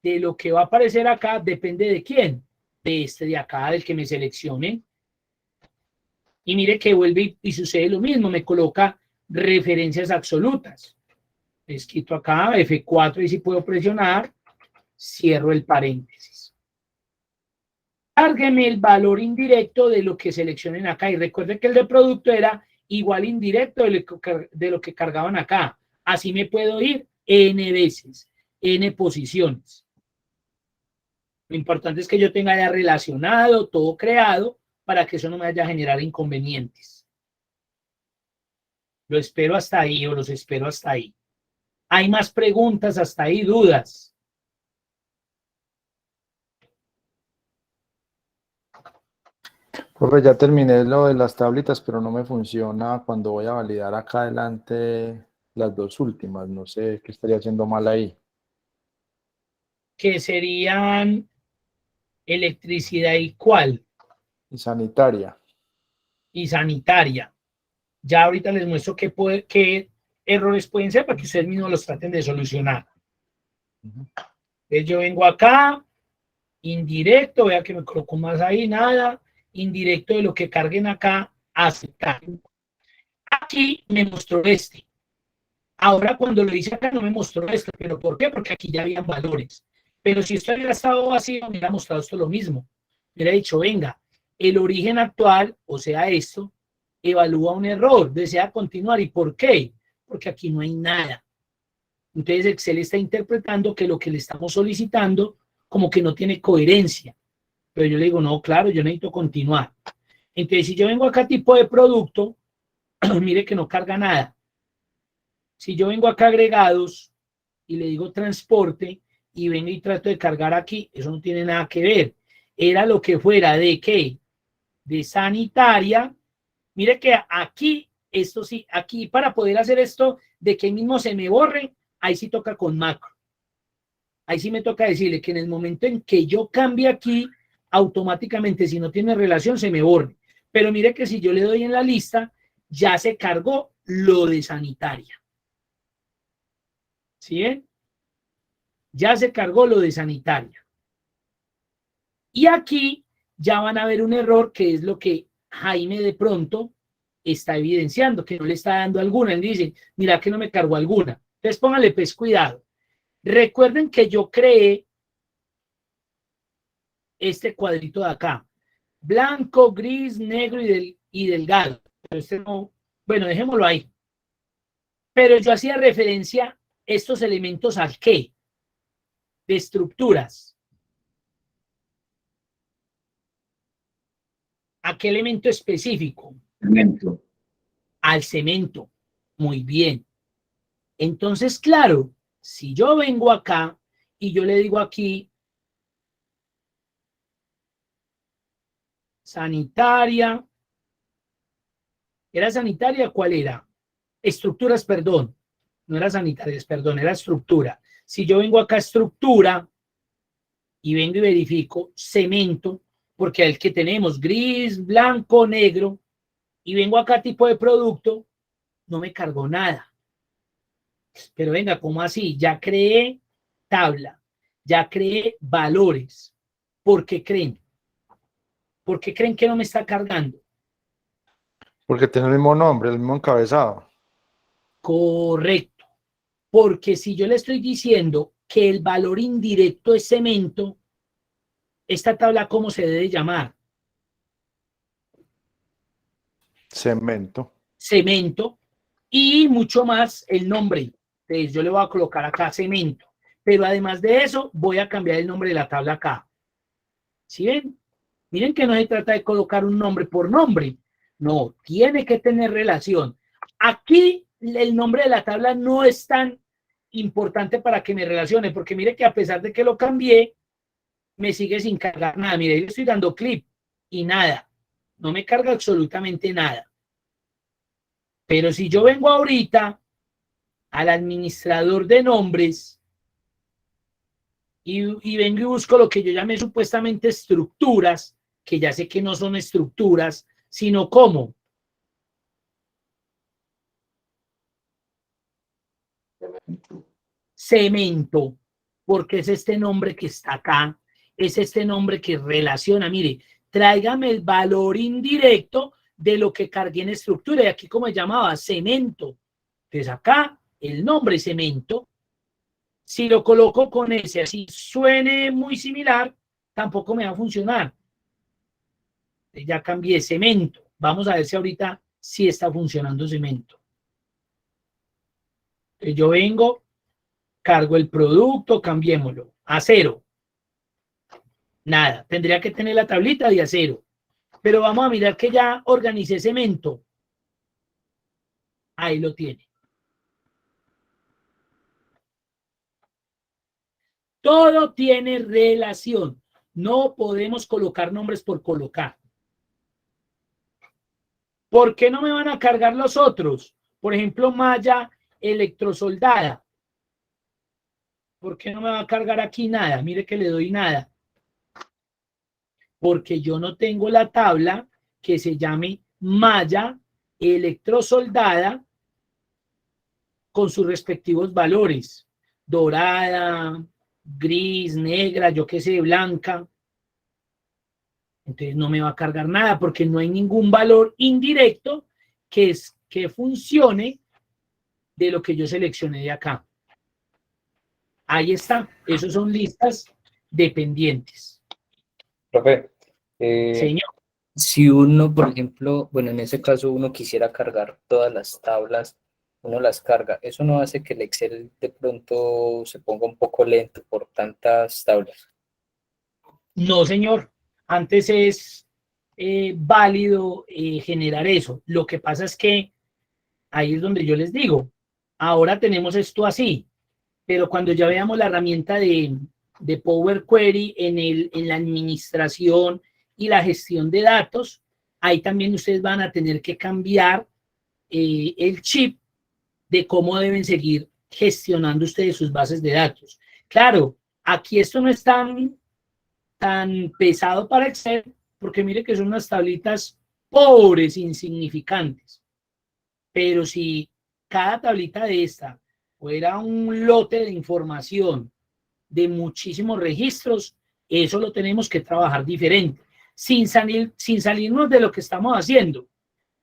de lo que va a aparecer acá depende de quién, de este de acá, del que me seleccione. Y mire que vuelve y sucede lo mismo, me coloca referencias absolutas. Les quito acá F4 y si puedo presionar, cierro el paréntesis. Cárgueme el valor indirecto de lo que seleccionen acá. Y recuerden que el de producto era igual indirecto de lo que cargaban acá. Así me puedo ir N veces, N posiciones. Lo importante es que yo tenga ya relacionado, todo creado, para que eso no me vaya a generar inconvenientes. Lo espero hasta ahí o los espero hasta ahí. ¿Hay más preguntas hasta ahí, dudas?
Profe, ya terminé lo de las tablitas, pero no me funciona cuando voy a validar acá adelante las dos últimas. No sé qué estaría haciendo mal ahí.
Que serían electricidad y cuál.
Y sanitaria.
Y sanitaria. Ya ahorita les muestro qué errores pueden ser para que ustedes mismos los traten de solucionar. Entonces yo vengo acá, indirecto, vea que me coloco más ahí, nada, indirecto de lo que carguen acá, aceptar. Aquí me mostró este. Ahora cuando lo hice acá no me mostró esto, pero ¿por qué? Porque aquí ya habían valores. Pero si esto hubiera estado vacío, me hubiera mostrado esto lo mismo. Me hubiera dicho, venga, el origen actual, o sea, esto, evalúa un error, desea continuar. ¿Y por qué? Porque aquí no hay nada. Entonces Excel está interpretando que lo que le estamos solicitando como que no tiene coherencia. Pero yo le digo, no, claro, yo necesito continuar. Entonces, si yo vengo acá tipo de producto, mire que no carga nada. Si yo vengo acá agregados y le digo transporte y vengo y trato de cargar aquí, eso no tiene nada que ver. Era lo que fuera de qué, de sanitaria. Mire que aquí, esto sí, aquí para poder hacer esto de que mismo se me borre, ahí sí toca con macro. Ahí sí me toca decirle que en el momento en que yo cambie aquí, automáticamente si no tiene relación se me borre. Pero mire que si yo le doy en la lista, ya se cargó lo de sanitaria. ¿Sí ven? Ya se cargó lo de sanitaria. Y aquí ya van a ver un error que es lo que Jaime de pronto está evidenciando, que no le está dando alguna. Él dice, mira que no me cargó alguna. Entonces pónganle pues cuidado. Recuerden que yo creé este cuadrito de acá. Blanco, gris, negro y delgado. Pero este no, bueno, dejémoslo ahí. Pero yo hacía referencia a estos elementos al qué, de estructuras. ¿A qué elemento específico?
Cemento.
Al cemento. Muy bien. Entonces, claro, si yo vengo acá y yo le digo aquí sanitaria, ¿era sanitaria? ¿Cuál era? Estructuras, perdón. No era sanitarias, perdón, era estructura. Si yo vengo acá a estructura, y vengo y verifico cemento, porque el que tenemos gris, blanco, negro, y vengo acá tipo de producto, no me cargó nada. Pero venga, ¿cómo así? Ya creé tabla, ya creé valores. ¿Por qué creen? ¿Por qué creen que no me está cargando?
Porque tiene el mismo nombre, el mismo encabezado.
Correcto. Porque si yo le estoy diciendo que el valor indirecto es cemento, esta tabla, ¿cómo se debe llamar?
Cemento.
Cemento. Y mucho más el nombre. Entonces yo le voy a colocar acá cemento. Pero además de eso, voy a cambiar el nombre de la tabla acá. ¿Sí ven? Miren que no se trata de colocar un nombre por nombre. No, tiene que tener relación. Aquí el nombre de la tabla no es tan importante para que me relacione, porque mire que a pesar de que lo cambié, me sigue sin cargar nada. Mire, yo estoy dando clip y nada. No me carga absolutamente nada. Pero si yo vengo ahorita al administrador de nombres y vengo y busco lo que yo llamé supuestamente estructuras, que ya sé que no son estructuras, sino como cemento, porque es este nombre que está acá, es este nombre que relaciona, mire, tráigame el valor indirecto de lo que cargué en estructura, y aquí como se llamaba, cemento. Entonces acá el nombre cemento, si lo coloco con ese, así suene muy similar, tampoco me va a funcionar. Ya cambié cemento. Vamos a ver si ahorita sí está funcionando cemento. Entonces yo vengo, cargo el producto, cambiémoslo. Acero. Nada, tendría que tener la tablita de acero. Pero vamos a mirar que ya organicé cemento. Ahí lo tiene. Todo tiene relación. No podemos colocar nombres por colocar. ¿Por qué no me van a cargar los otros? Por ejemplo, malla electrosoldada. ¿Por qué no me va a cargar aquí nada? Mire que le doy nada. Porque yo no tengo la tabla que se llame malla electrosoldada con sus respectivos valores. Dorada, gris, negra, yo qué sé, blanca. Entonces no me va a cargar nada porque no hay ningún valor indirecto que funcione de lo que yo seleccioné de acá. Ahí está. Esos son listas dependientes.
Profe,
Señor.
si uno, por ejemplo, bueno, en ese caso uno quisiera cargar todas las tablas, uno las carga, eso no hace que el Excel de pronto se ponga un poco lento por tantas tablas.
No, señor. Antes es válido generar eso. Lo que pasa es que ahí es donde yo les digo, ahora tenemos esto así, pero cuando ya veamos la herramienta de Power Query en la administración y la gestión de datos, ahí también ustedes van a tener que cambiar el chip de cómo deben seguir gestionando ustedes sus bases de datos. Claro, aquí esto no es tan pesado para Excel, porque mire que son unas tablitas pobres, insignificantes. Pero si cada tablita de esta fuera un lote de información de muchísimos registros, eso lo tenemos que trabajar diferente, sin salirnos de lo que estamos haciendo,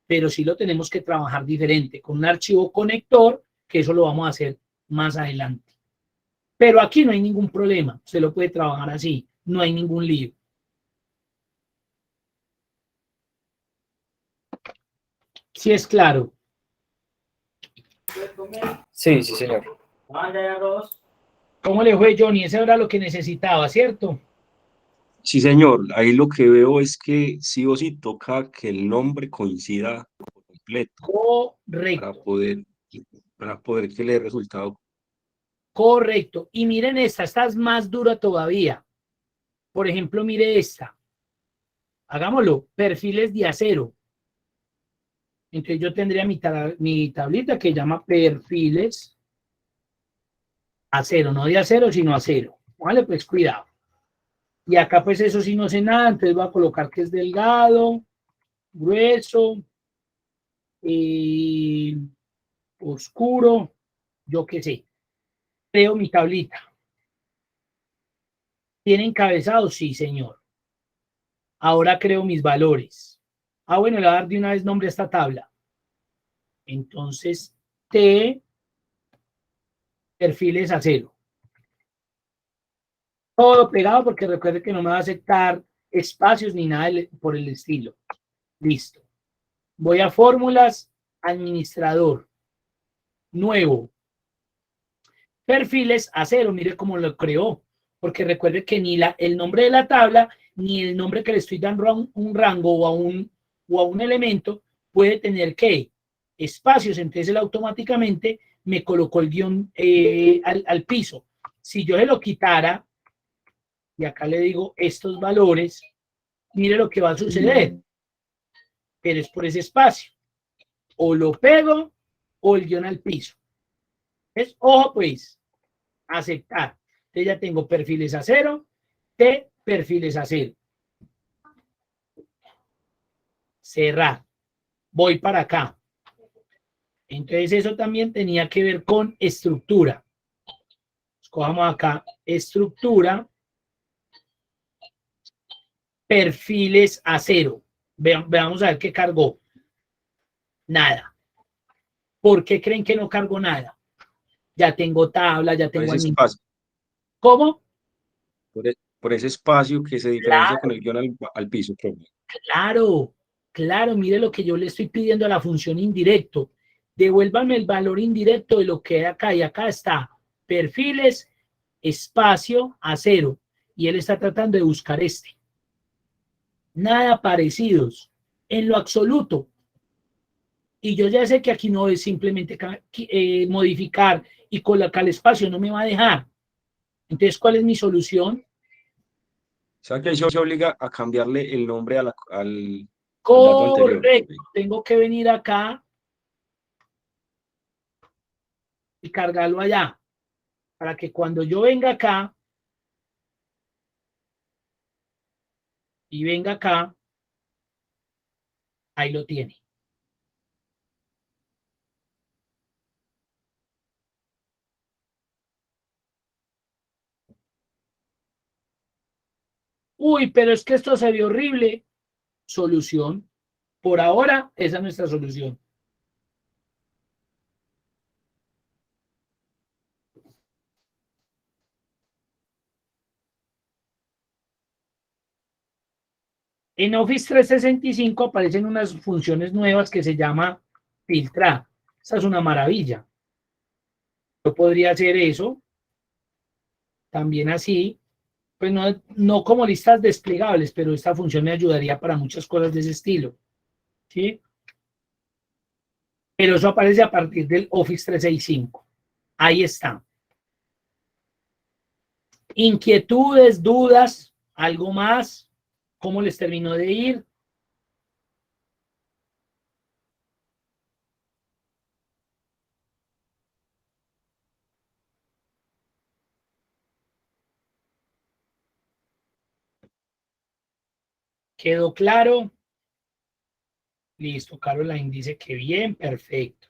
pero sí lo tenemos que trabajar diferente, con un archivo conector, que eso lo vamos a hacer más adelante. Pero aquí no hay ningún problema, se lo puede trabajar así, no hay ningún lío. Sí es claro.
Sí, sí, señor.
¿Cómo le fue, Johnny? Eso era lo que necesitaba, ¿cierto?
Sí, señor. Ahí lo que veo es que sí o sí toca que el nombre coincida por completo para
Correcto,
poder que le dé resultado.
correcto. Y miren esta es más dura todavía. Por ejemplo, mire esta. Hagámoslo, perfiles de acero. Entonces yo tendría mi tablita que llama perfiles acero, no de acero, sino acero. Vale, pues cuidado. Y acá pues eso sí no sé nada, entonces voy a colocar que es delgado, grueso, oscuro, yo qué sé. Creo mi tablita. ¿Tiene encabezado? Sí, señor. Ahora creo mis valores. Bueno, le voy a dar de una vez nombre a esta tabla. Entonces, T, perfiles a 0. Todo pegado porque recuerde que no me va a aceptar espacios ni nada por el estilo. Listo. Voy a fórmulas, administrador. Nuevo. Perfiles a 0. Mire cómo lo creó. Porque recuerde que ni el nombre de la tabla ni el nombre que le estoy dando a un rango o a un elemento puede tener que espacios. Entonces él automáticamente me colocó el guión al piso. Si yo se lo quitara, y acá le digo estos valores, mire lo que va a suceder. Pero es por ese espacio. O lo pego o el guión al piso. Es, ojo pues, aceptar. Entonces ya tengo perfiles a 0, T, perfiles a 0. Cerrar. Voy para acá. Entonces eso también tenía que ver con estructura. Escojamos acá, estructura, perfiles a 0. Veamos a ver qué cargó. Nada. ¿Por qué creen que no cargó nada? Ya tengo tabla, ya tengo... ¿Cómo?
Por ese espacio que se diferencia con el guión al piso.
Claro, claro, mire lo que yo le estoy pidiendo a la función indirecto. Devuélvame el valor indirecto de lo que hay acá. Y acá está perfiles, espacio a 0. Y él está tratando de buscar este. Nada parecidos. En lo absoluto. Y yo ya sé que aquí no es simplemente modificar y colocar el espacio. No me va a dejar. Entonces, ¿cuál es mi solución?
O sea que ahí se obliga a cambiarle el nombre al dato anterior.
Correcto. Tengo que venir acá y cargarlo allá, para que cuando yo venga acá y venga acá, ahí lo tiene. Uy, pero es que esto se ve horrible. Solución. Por ahora, esa es nuestra solución. En Office 365 aparecen unas funciones nuevas que se llama filtrar. Esa es una maravilla. Yo podría hacer eso. También así. Pues no como listas desplegables, pero esta función me ayudaría para muchas cosas de ese estilo. ¿Sí? Pero eso aparece a partir del Office 365. Ahí está. Inquietudes, dudas, algo más. ¿Cómo les terminó de ir? ¿Quedó claro? Listo, Caroline dice que bien, perfecto.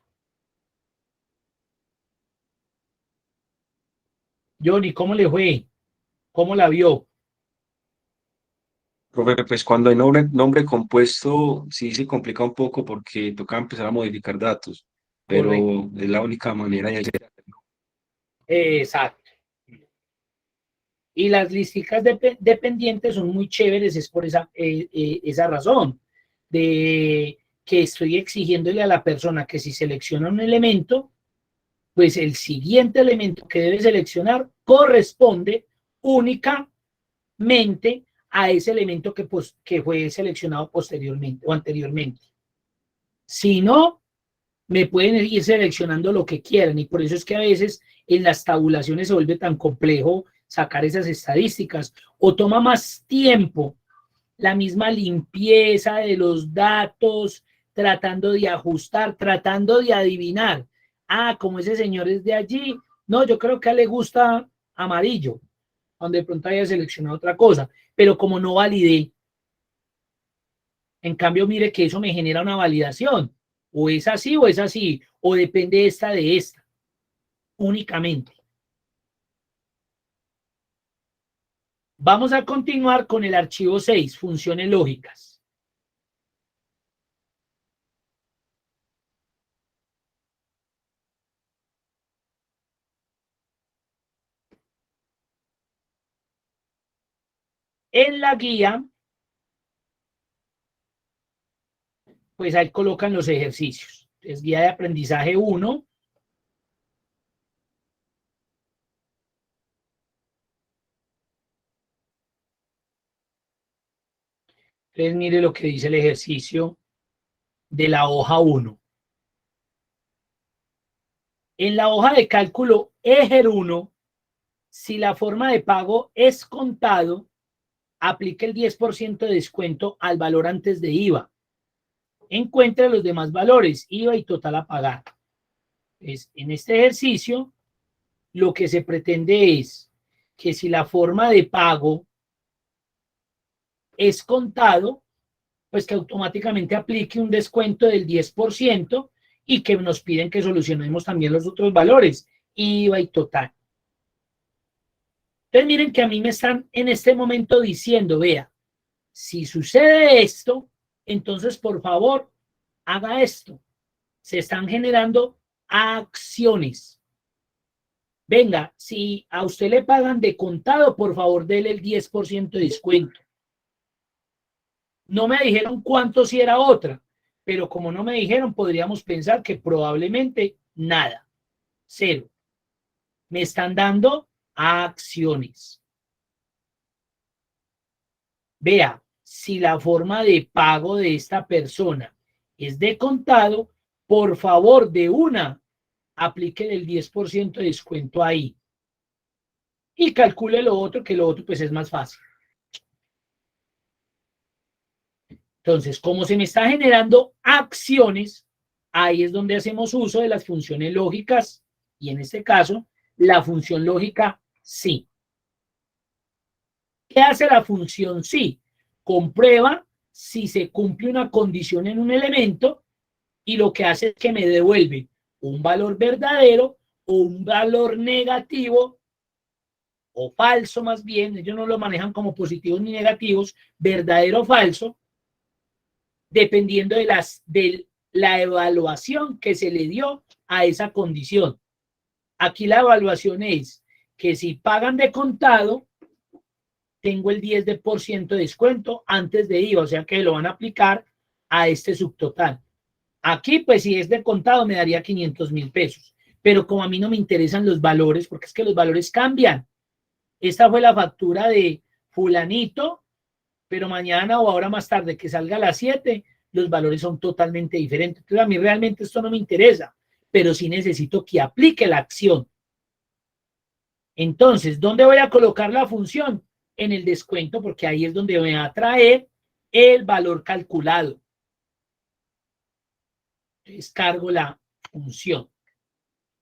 Johnny, ¿cómo le fue? ¿Cómo la vio?
Profe, pues cuando hay nombre compuesto sí se complica un poco porque toca empezar a modificar datos, pero
Correcto.
es la única manera.
Exacto. Y las listicas dependientes son muy chéveres, es por esa razón, de que estoy exigiéndole a la persona que si selecciona un elemento, pues el siguiente elemento que debe seleccionar corresponde únicamente a ese elemento que fue seleccionado posteriormente o anteriormente. Si no, me pueden ir seleccionando lo que quieran y por eso es que a veces en las tabulaciones se vuelve tan complejo sacar esas estadísticas o toma más tiempo la misma limpieza de los datos, tratando de ajustar, tratando de adivinar. Como ese señor es de allí, no, yo creo que a él le gusta amarillo. donde de pronto haya seleccionado otra cosa, pero como no validé, en cambio mire que eso me genera una validación, o es así, o depende esta de esta, únicamente. Vamos a continuar con el archivo 6, funciones lógicas. En la guía, pues ahí colocan los ejercicios. Es guía de aprendizaje 1. Entonces mire lo que dice el ejercicio de la hoja 1. En la hoja de cálculo EGER 1, si la forma de pago es contado, aplique el 10% de descuento al valor antes de IVA. Encuentre los demás valores, IVA y total a pagar. Pues, en este ejercicio, lo que se pretende es que si la forma de pago es contado, pues que automáticamente aplique un descuento del 10% y que nos piden que solucionemos también los otros valores, IVA y total. Entonces miren que a mí me están en este momento diciendo, vea, si sucede esto, entonces por favor haga esto. Se están generando acciones. Venga, si a usted le pagan de contado, por favor dele el 10% de descuento. No me dijeron cuánto si era otra, pero como no me dijeron, podríamos pensar que probablemente nada, cero. Me están dando acciones. Vea, si la forma de pago de esta persona es de contado, por favor, de una, aplique el 10% de descuento ahí. Y calcule lo otro, que lo otro pues es más fácil. Entonces, como se me está generando acciones, ahí es donde hacemos uso de las funciones lógicas y en este caso, la función lógica sí. ¿Qué hace la función sí? Comprueba si se cumple una condición en un elemento y lo que hace es que me devuelve un valor verdadero o un valor negativo o falso más bien, ellos no lo manejan como positivos ni negativos, verdadero o falso, dependiendo de la evaluación que se le dio a esa condición. Aquí la evaluación es que si pagan de contado, tengo el 10% de descuento antes de IVA, o sea que lo van a aplicar a este subtotal. Aquí, pues si es de contado, me daría 500.000 pesos. Pero como a mí no me interesan los valores, porque es que los valores cambian. Esta fue la factura de fulanito, pero mañana o ahora más tarde que salga a las 7, los valores son totalmente diferentes. Entonces a mí realmente esto no me interesa, pero sí necesito que aplique la acción. Entonces, ¿dónde voy a colocar la función? En el descuento, porque ahí es donde me va a traer el valor calculado. Entonces cargo la función.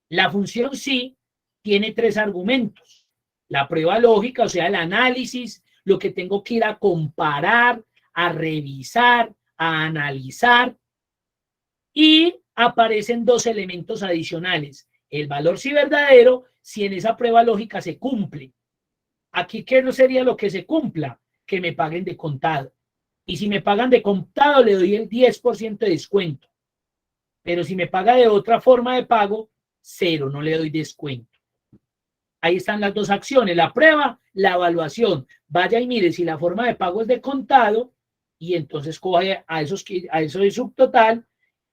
La función sí tiene 3 argumentos. La prueba lógica, o sea, el análisis, lo que tengo que ir a comparar, a revisar, a analizar. Y aparecen 2 elementos adicionales. El valor sí verdadero, si en esa prueba lógica se cumple. Aquí, ¿qué no sería lo que se cumpla? Que me paguen de contado. Y si me pagan de contado, le doy el 10% de descuento. Pero si me paga de otra forma de pago, 0, no le doy descuento. Ahí están las 2 acciones, la prueba, la evaluación. Vaya y mire si la forma de pago es de contado y entonces coge a eso de subtotal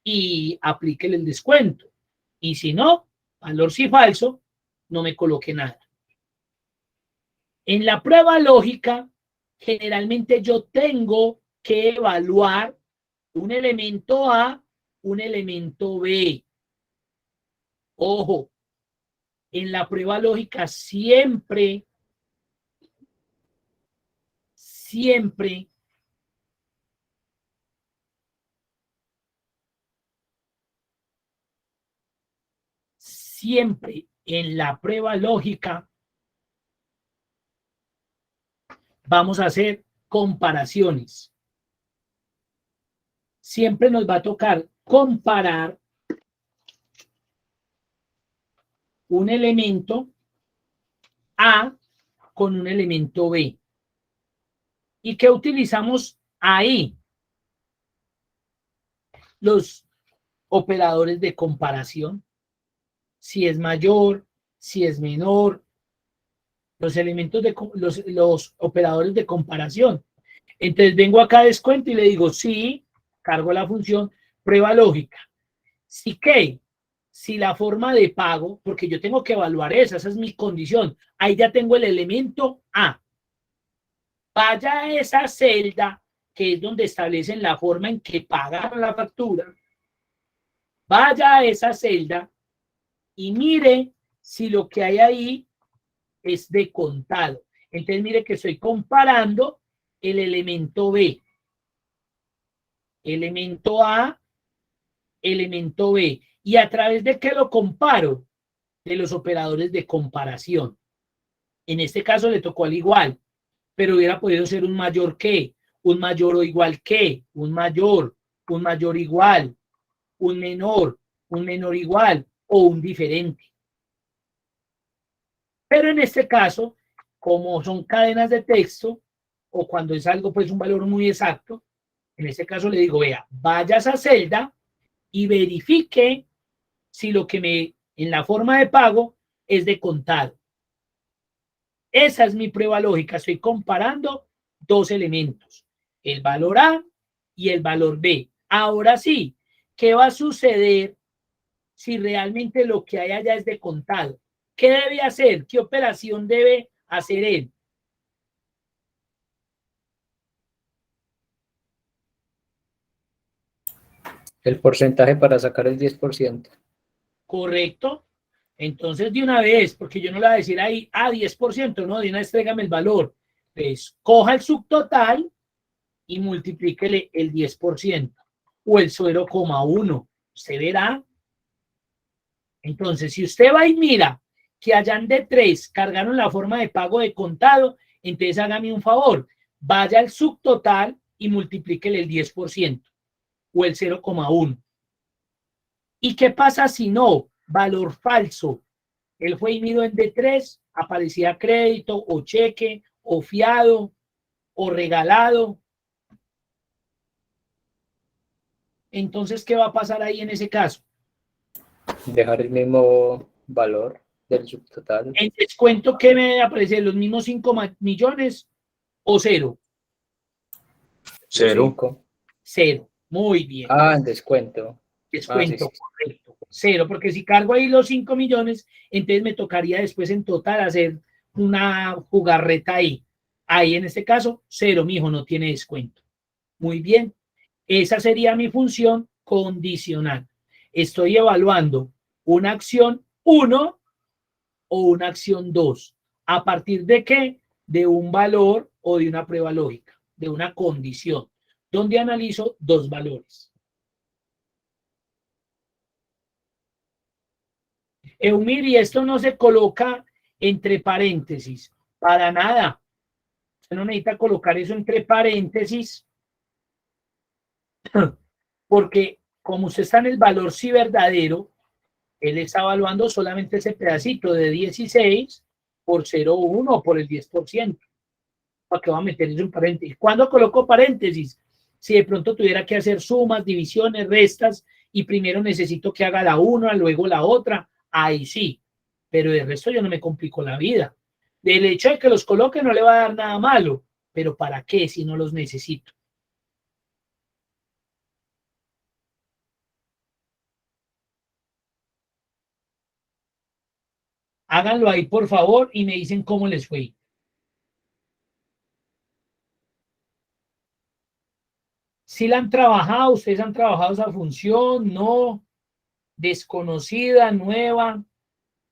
y aplíquele el descuento. Y si no, valor sí falso, no me coloque nada. En la prueba lógica, generalmente yo tengo que evaluar un elemento A, un elemento B. Ojo, en la prueba lógica siempre en la prueba lógica vamos a hacer comparaciones. Siempre nos va a tocar comparar un elemento A con un elemento B. ¿Y qué utilizamos ahí? Los operadores de comparación. Si es mayor, si es menor, los elementos de los operadores de comparación. Entonces vengo acá a descuento y le digo sí, cargo la función prueba lógica. Si qué, si la forma de pago, porque yo tengo que evaluar esa es mi condición. Ahí ya tengo el elemento A. Vaya a esa celda que es donde establecen la forma en que pagaron la factura. Vaya a esa celda y mire si lo que hay ahí es de contado. Entonces mire que estoy comparando el elemento B, elemento A, elemento B. ¿Y a través de qué lo comparo? De los operadores de comparación. En este caso le tocó al igual, pero hubiera podido ser un mayor que, un mayor o igual que, un mayor igual, un menor igual o un diferente. Pero en este caso, como son cadenas de texto, o cuando es algo, pues un valor muy exacto, en este caso le digo, vea, vaya a esa celda y verifique si lo que en la forma de pago es de contado. Esa es mi prueba lógica. Estoy comparando dos elementos, el valor A y el valor B. Ahora sí, ¿qué va a suceder si realmente lo que hay allá es de contado? ¿Qué debe hacer? ¿Qué operación debe hacer él?
El porcentaje para sacar el 10%.
¿Correcto? Entonces, de una vez, porque yo no le voy a decir ahí, 10%, no, de una vez tráigame el valor. Pues, coja el subtotal y multiplíquele el 10% o el 0,1. Usted verá. Entonces, si usted va y mira que hayan de 3 cargaron la forma de pago de contado, entonces hágame un favor, vaya al subtotal y multiplíquele el 10% o el 0,1. ¿Y qué pasa si no? Valor falso. Él fue y midió en D3, aparecía crédito o cheque o fiado o regalado. Entonces, ¿qué va a pasar ahí en ese caso?
Dejar el mismo valor del subtotal.
En descuento, ¿qué me debe aparecer? ¿Los mismos 5 millones o 0?
0.
0. Muy bien.
En descuento.
Descuento, sí. Correcto. 0, porque si cargo ahí los 5 millones, entonces me tocaría después en total hacer una jugarreta ahí. Ahí en este caso, 0, mijo, no tiene descuento. Muy bien. Esa sería mi función condicional. Estoy evaluando una acción 1 o una acción 2. ¿A partir de qué? De un valor o de una prueba lógica, de una condición, donde analizo dos valores. Eumir, y esto no se coloca entre paréntesis, para nada. Usted no necesita colocar eso entre paréntesis, porque como usted está en el valor sí verdadero, él está evaluando solamente ese pedacito de 16 por 0,1 por el 10%. ¿Para qué va a meter eso en paréntesis? ¿Cuándo coloco paréntesis? Si de pronto tuviera que hacer sumas, divisiones, restas, y primero necesito que haga la una, luego la otra, ahí sí. Pero de resto yo no me complico la vida. Del hecho de que los coloque no le va a dar nada malo, pero ¿para qué si no los necesito? Háganlo ahí, por favor, y me dicen cómo les fue. Si la han trabajado, ustedes han trabajado esa función, no, desconocida, nueva,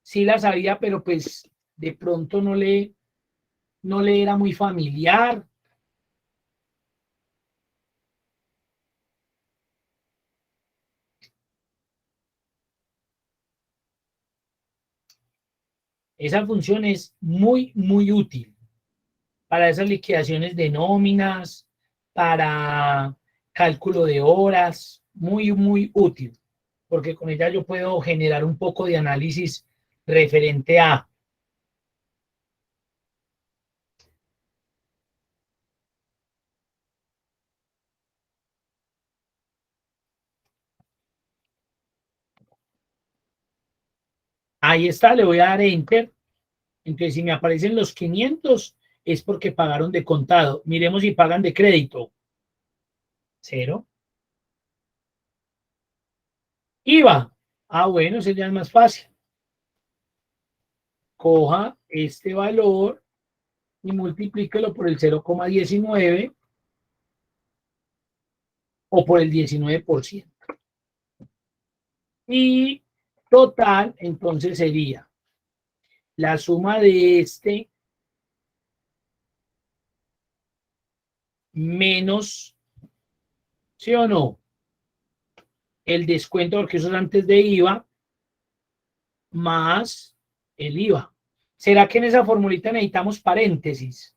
sí la sabía, pero pues de pronto no le era muy familiar. Esa función es muy, muy útil para esas liquidaciones de nóminas, para cálculo de horas, muy, muy útil, porque con ella yo puedo generar un poco de análisis referente a ahí está, le voy a dar Enter. Entonces, si me aparecen los 500, es porque pagaron de contado. Miremos si pagan de crédito. 0. IVA. Ah, bueno, ese ya es más fácil. Coja este valor y multiplíquelo por el 0,19 o por el 19%. Y total, entonces sería la suma de este menos, ¿sí o no? El descuento, porque eso es antes de IVA, más el IVA. ¿Será que en esa formulita necesitamos paréntesis?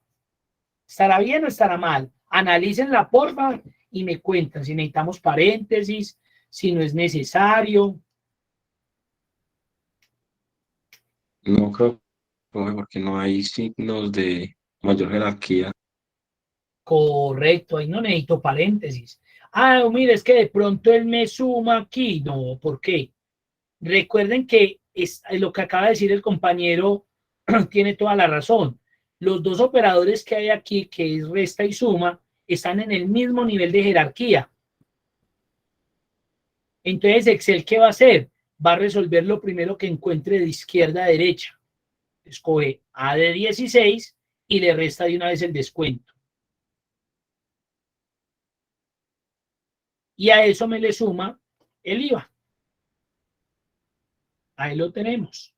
¿Estará bien o estará mal? Analícenla, porfa, y me cuentan si necesitamos paréntesis, si no es necesario.
No creo, profe, porque no hay signos de mayor jerarquía.
Correcto, ahí no necesito paréntesis. Ah, mire, es que de pronto él me suma aquí. No, ¿por qué? Recuerden que lo que acaba de decir el compañero tiene toda la razón. Los dos operadores que hay aquí, que es resta y suma, están en el mismo nivel de jerarquía. Entonces, Excel, ¿qué va a hacer? Va a resolver lo primero que encuentre de izquierda a derecha. Escoge A de 16 y le resta de una vez el descuento. Y a eso me le suma el IVA. Ahí lo tenemos.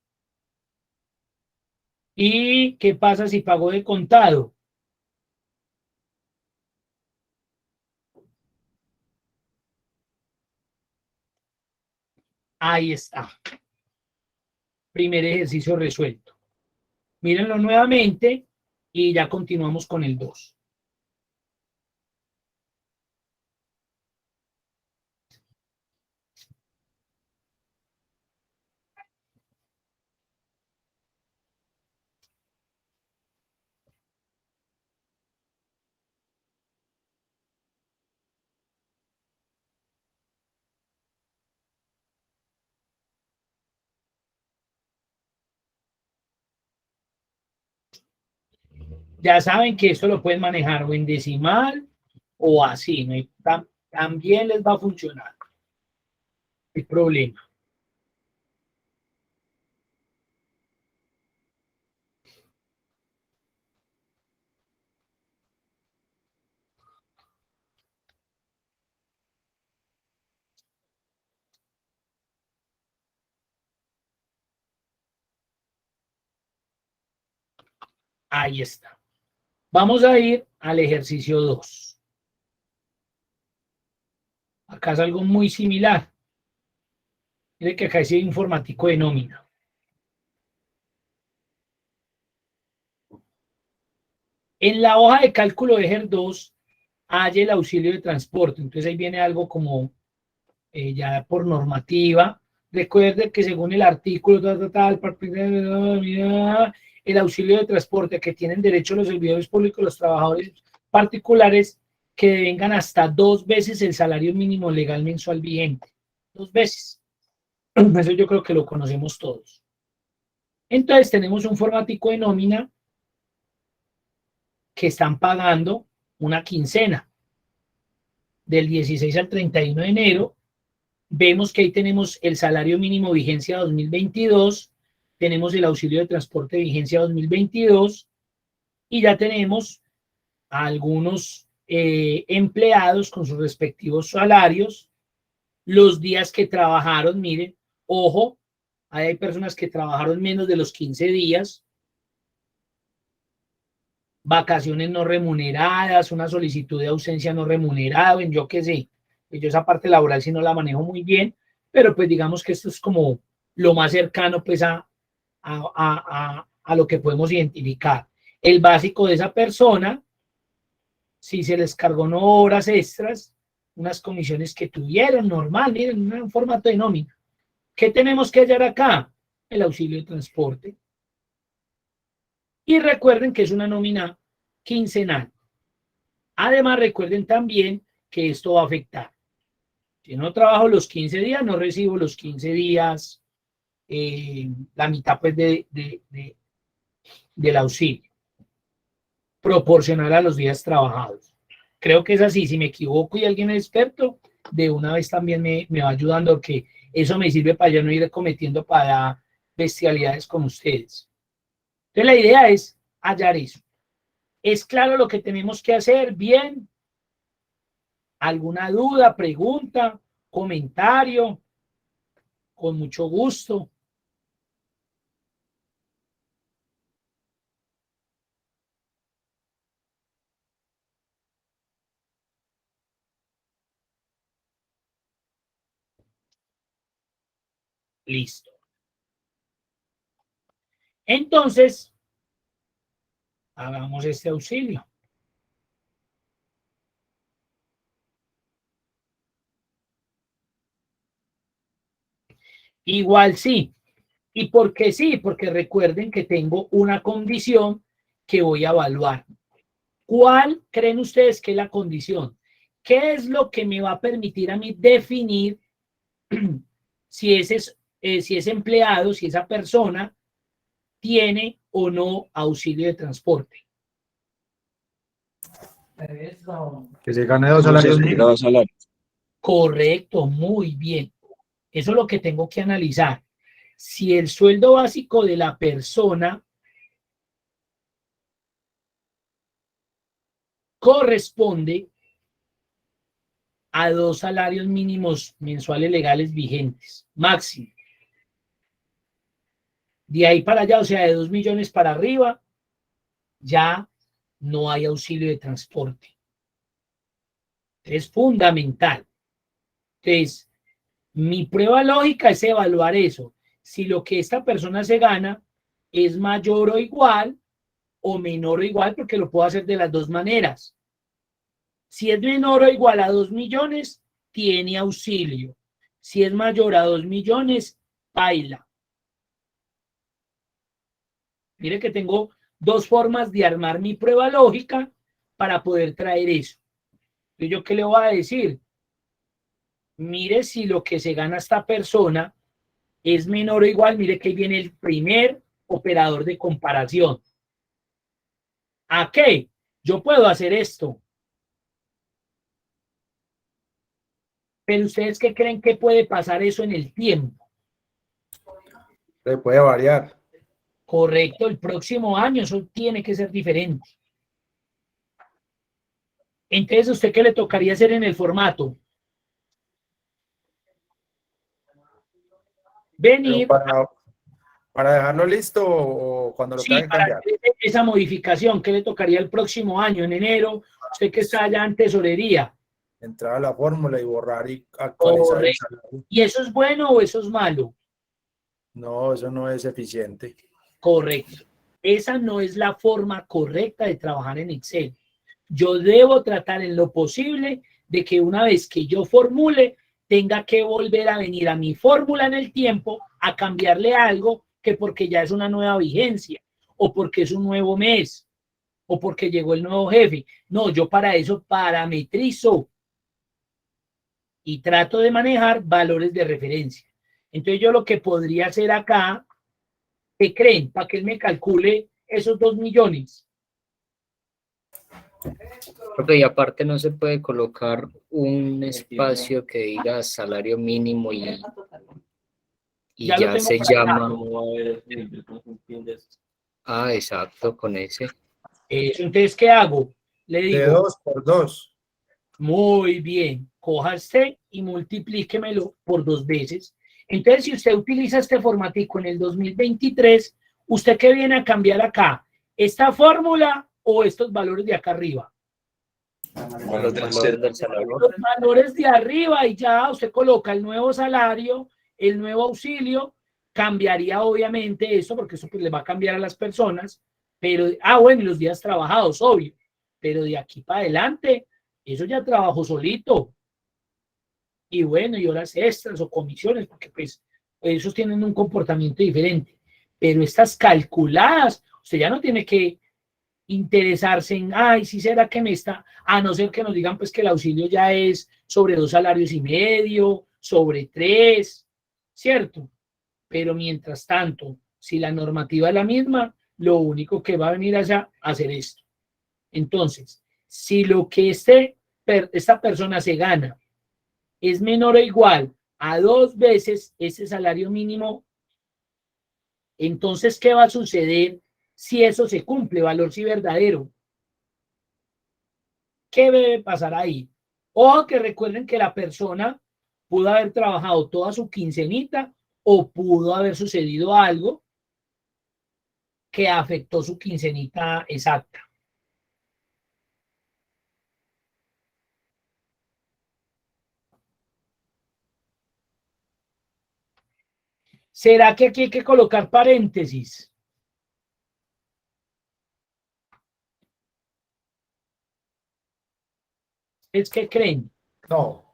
¿Y qué pasa si pagó de contado? Ahí está. Primer ejercicio resuelto. Mírenlo nuevamente y ya continuamos con el 2. Ya saben que esto lo pueden manejar o en decimal o así, ¿no? Y también les va a funcionar. El problema. Ahí está. Vamos a ir al ejercicio 2. Acá es algo muy similar. Mire que acá es informático de nómina. En la hoja de cálculo de EGER 2 hay el auxilio de transporte. Entonces ahí viene algo como ya por normativa. Recuerde que según el artículo el auxilio de transporte que tienen derecho los servidores públicos, los trabajadores particulares, que devengan hasta 2 veces el salario mínimo legal mensual vigente. 2 veces. Eso yo creo que lo conocemos todos. Entonces tenemos un formático de nómina que están pagando una quincena del 16 al 31 de enero. Vemos que ahí tenemos el salario mínimo vigencia 2022, tenemos el auxilio de transporte vigencia 2022 y ya tenemos a algunos empleados con sus respectivos salarios, los días que trabajaron, miren, ojo, hay personas que trabajaron menos de los 15 días, vacaciones no remuneradas, una solicitud de ausencia no remunerada, yo qué sé, yo esa parte laboral sí no la manejo muy bien, pero pues digamos que esto es como lo más cercano pues a lo que podemos identificar. el básico de esa persona, si se les cargó no horas extras, unas comisiones que tuvieron, normal, miren, un formato de nómina. ¿Qué tenemos que hallar acá? El auxilio de transporte. Y recuerden que es una nómina quincenal. Además, recuerden también que esto va a afectar. Si no trabajo los 15 días, no recibo los 15 días, la mitad pues del auxilio, proporcional a los días trabajados. Creo que es así. Si me equivoco y alguien es experto, de una vez también me va ayudando, porque eso me sirve para yo no ir cometiendo para bestialidades con ustedes. Entonces la idea es hallar eso. ¿Es claro lo que tenemos que hacer? Bien. ¿Alguna duda, pregunta, comentario? Con mucho gusto. Listo. Entonces, hagamos este auxilio. Igual sí. ¿Y por qué sí? Porque recuerden que tengo una condición que voy a evaluar. ¿Cuál creen ustedes que es la condición? ¿Qué es lo que me va a permitir a mí definir si ese empleado, si esa persona tiene o no auxilio de transporte?
Que se gane 2 salarios mínimos.
Correcto, muy bien. Eso es lo que tengo que analizar. Si el sueldo básico de la persona corresponde a 2 salarios mínimos mensuales legales vigentes, máximo. De ahí para allá, o sea, de 2 millones para arriba, ya no hay auxilio de transporte. Es fundamental. Entonces, mi prueba lógica es evaluar eso. Si lo que esta persona se gana es mayor o igual, o menor o igual, porque lo puedo hacer de las dos maneras. Si es menor o igual a 2 millones, tiene auxilio. Si es mayor a 2 millones, baila. Mire que tengo 2 formas de armar mi prueba lógica para poder traer eso. ¿Y yo qué le voy a decir? Mire si lo que se gana esta persona es menor o igual. Mire que ahí viene el primer operador de comparación. ¿A qué? Yo puedo hacer esto. Pero ¿ustedes qué creen que puede pasar eso en el tiempo?
Se puede variar.
Correcto, el próximo año eso tiene que ser diferente. Entonces, ¿usted qué le tocaría hacer en el formato? Venir.
Para dejarlo listo o cuando lo tengan que cambiar.
Esa modificación, ¿qué le tocaría el próximo año, en enero? Usted que está allá en tesorería.
Entrar a la fórmula y borrar y actualizar el salario.
¿Y eso es bueno o eso es malo?
No, eso no es eficiente.
Correcto. Esa no es la forma correcta de trabajar en Excel. Yo debo tratar en lo posible de que una vez que yo formule, tenga que volver a venir a mi fórmula en el tiempo a cambiarle algo que porque ya es una nueva vigencia o porque es un nuevo mes o porque llegó el nuevo jefe. No, yo para eso parametrizo y trato de manejar valores de referencia. Entonces yo lo que podría hacer acá, ¿qué creen? Para que él me calcule esos 2 millones.
Ok, aparte no se puede colocar un espacio que diga salario mínimo y ya se llama. Ah, exacto, con ese.
Eso, entonces, ¿qué hago? Le digo.
De 2 por 2.
Muy bien. Coja este y multiplíquemelo por 2 veces. Entonces, si usted utiliza este formatico en el 2023, ¿usted qué viene a cambiar acá? ¿Esta fórmula o estos valores de acá arriba?
Los valores del salario.
Los valores de arriba y ya usted coloca el nuevo salario, el nuevo auxilio, cambiaría obviamente eso, porque eso pues le va a cambiar a las personas, Pero, bueno, y los días trabajados, obvio, pero de aquí para adelante, eso ya trabajo solito. Y bueno, y horas extras o comisiones, porque pues esos tienen un comportamiento diferente. Pero estas calculadas, usted ya no tiene que interesarse en, ay, sí será que me está, a no ser que nos digan pues que el auxilio ya es sobre 2,5 salarios, sobre 3, ¿cierto? Pero mientras tanto, si la normativa es la misma, lo único que va a venir allá a hacer esto. Entonces, si lo que esta persona se gana es menor o igual a 2 veces ese salario mínimo, entonces, ¿qué va a suceder si eso se cumple? Valor sí verdadero. ¿Qué debe pasar ahí? Ojo que recuerden que la persona pudo haber trabajado toda su quincenita o pudo haber sucedido algo que afectó su quincenita exacta. ¿Será que aquí hay que colocar paréntesis? ¿Es que creen?
No.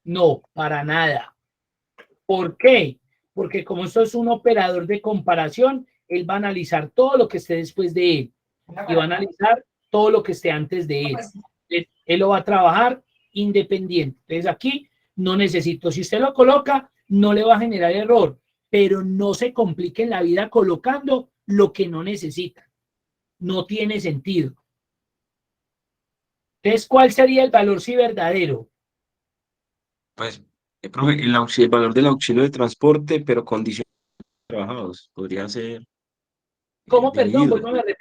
No, para nada. ¿Por qué? Porque como esto es un operador de comparación, él va a analizar todo lo que esté después de él y va a analizar todo lo que esté antes de él. Él lo va a trabajar independiente. Entonces aquí no necesito, si usted lo coloca, no le va a generar error, pero no se complique en la vida colocando lo que no necesita. No tiene sentido. Entonces, ¿cuál sería el valor sí verdadero?
Pues, profe, el valor del auxilio de transporte, pero condiciones de trabajados, podría ser
¿Cómo, perdón?
dividido.
Vuelvo a repetir.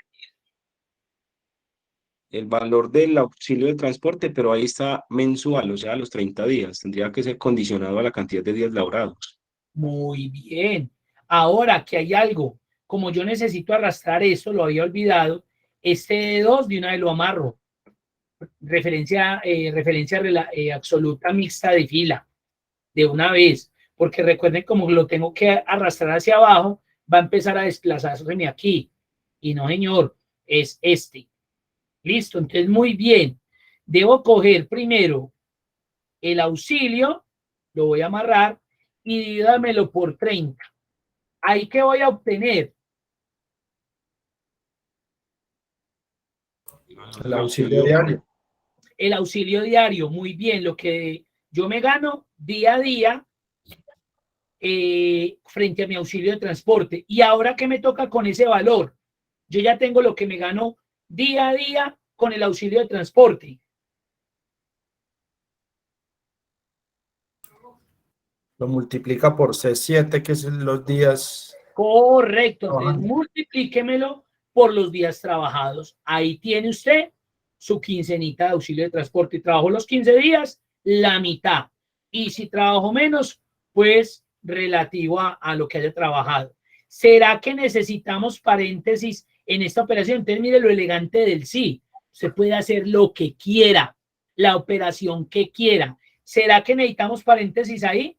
El valor del auxilio de transporte, pero ahí está mensual, o sea, a los 30 días. Tendría que ser condicionado a la cantidad de días laborados.
Muy bien. Ahora que hay algo, como yo necesito arrastrar esto, lo había olvidado, este de 2 de una vez lo amarro. Referencia absoluta mixta de fila, de una vez, porque recuerden como lo tengo que arrastrar hacia abajo, va a empezar a desplazarse aquí. Y no, señor, es este. Listo, entonces muy bien. Debo coger primero el auxilio, lo voy a amarrar y divídamelo por 30. ¿Ahí qué voy a obtener?
El auxilio diario.
El auxilio diario, muy bien, lo que yo me gano día a día frente a mi auxilio de transporte. Y ahora, ¿qué me toca con ese valor? Yo ya tengo lo que me gano día a día con el auxilio de transporte.
Lo multiplica por C7, que son los días.
Correcto, entonces multiplíquemelo por los días trabajados. Ahí tiene usted su quincenita de auxilio de transporte. Y trabajo los 15 días, la mitad. Y si trabajo menos, pues relativo a lo que haya trabajado. ¿Será que necesitamos paréntesis en esta operación? Entonces, mire lo elegante del sí. Usted puede hacer lo que quiera, la operación que quiera. ¿Será que necesitamos paréntesis ahí?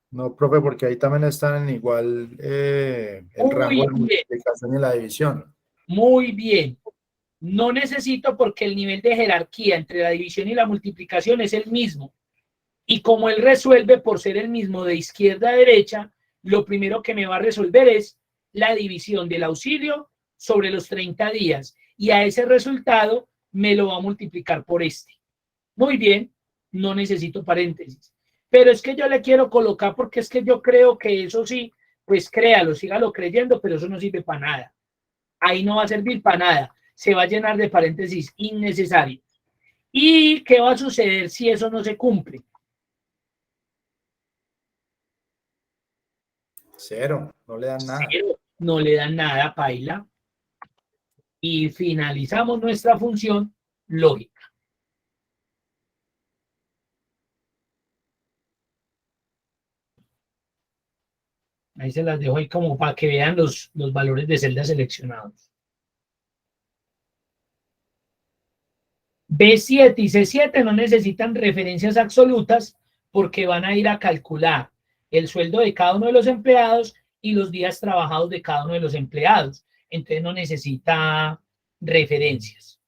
No, profe, porque ahí también están en igual el rango de multiplicación y la división.
Muy bien. No necesito porque el nivel de jerarquía entre la división y la multiplicación es el mismo. Y como él resuelve por ser el mismo de izquierda a derecha, lo primero que me va a resolver es la división del auxilio sobre los 30 días. Y a ese resultado me lo va a multiplicar por este. Muy bien, no necesito paréntesis. Pero es que yo le quiero colocar porque es que yo creo que eso sí, pues créalo, sígalo creyendo, pero eso no sirve para nada. Ahí no va a servir para nada. Se va a llenar de paréntesis innecesarios. ¿Y qué va a suceder si eso no se cumple?
Cero, no le dan nada.
Cero, no le dan nada, paila. Y finalizamos nuestra función lógica. Ahí se las dejo ahí como para que vean los valores de celda seleccionados. B7 y C7 no necesitan referencias absolutas porque van a ir a calcular el sueldo de cada uno de los empleados y los días trabajados de cada uno de los empleados. entonces no necesita referencias.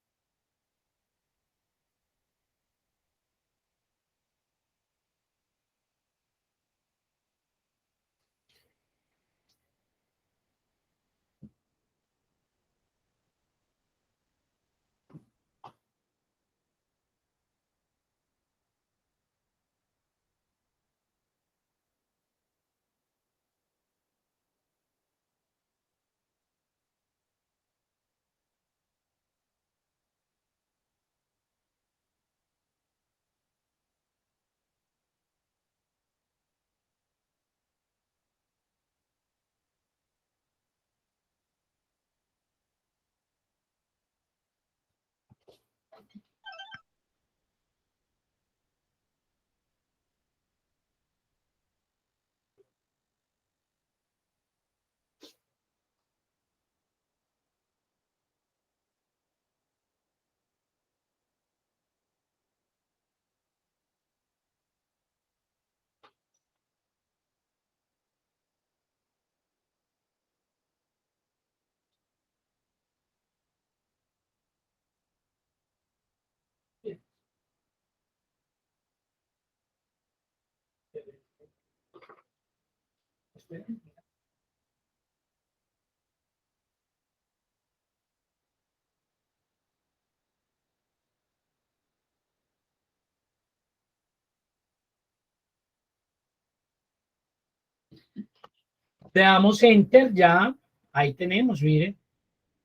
Le damos enter, ya, ahí tenemos, mire,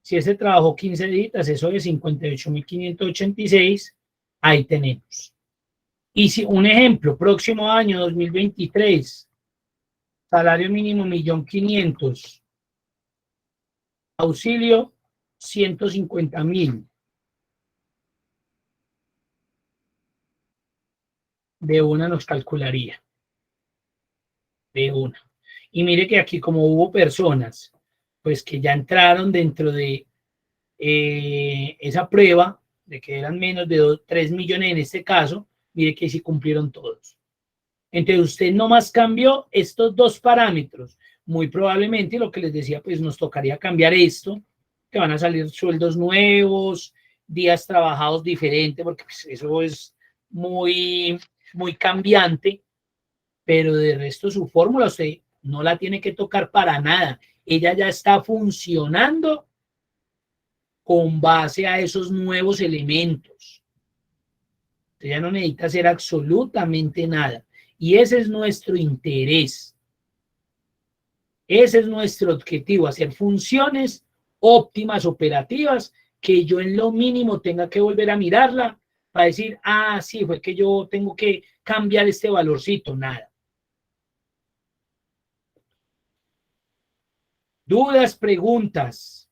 si ese trabajó 15 días, eso de 58.586, ahí tenemos. Y si un ejemplo, próximo año 2023, salario mínimo 1.500.000, auxilio 150.000. De una nos calcularía. De una. Y mire que aquí como hubo personas, pues que ya entraron dentro de esa prueba, de que eran menos de 3 millones en este caso, mire que sí cumplieron todos. Entonces usted nomás cambió estos dos parámetros. Muy probablemente lo que les decía, pues nos tocaría cambiar esto, que van a salir sueldos nuevos, días trabajados diferentes, porque pues, eso es muy cambiante, pero de resto su fórmula usted no la tiene que tocar para nada. Ella ya está funcionando con base a esos nuevos elementos. Usted ya no necesita hacer absolutamente nada. Y ese es nuestro interés. Ese es nuestro objetivo, hacer funciones óptimas, operativas, que yo en lo mínimo tenga que volver a mirarla para decir, ah, sí, fue que yo tengo que cambiar este valorcito, nada. ¿Dudas, preguntas?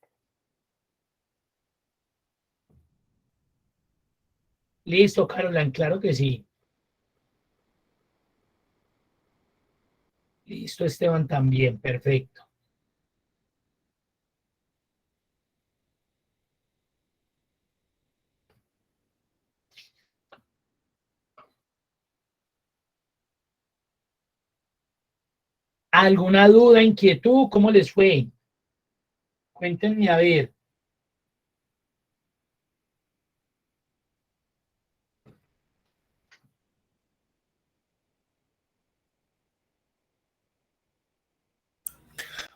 Listo, Caroline, claro que sí. Listo, Esteban también, perfecto. ¿Alguna duda, inquietud? ¿Cómo les fue? Cuéntenme a ver.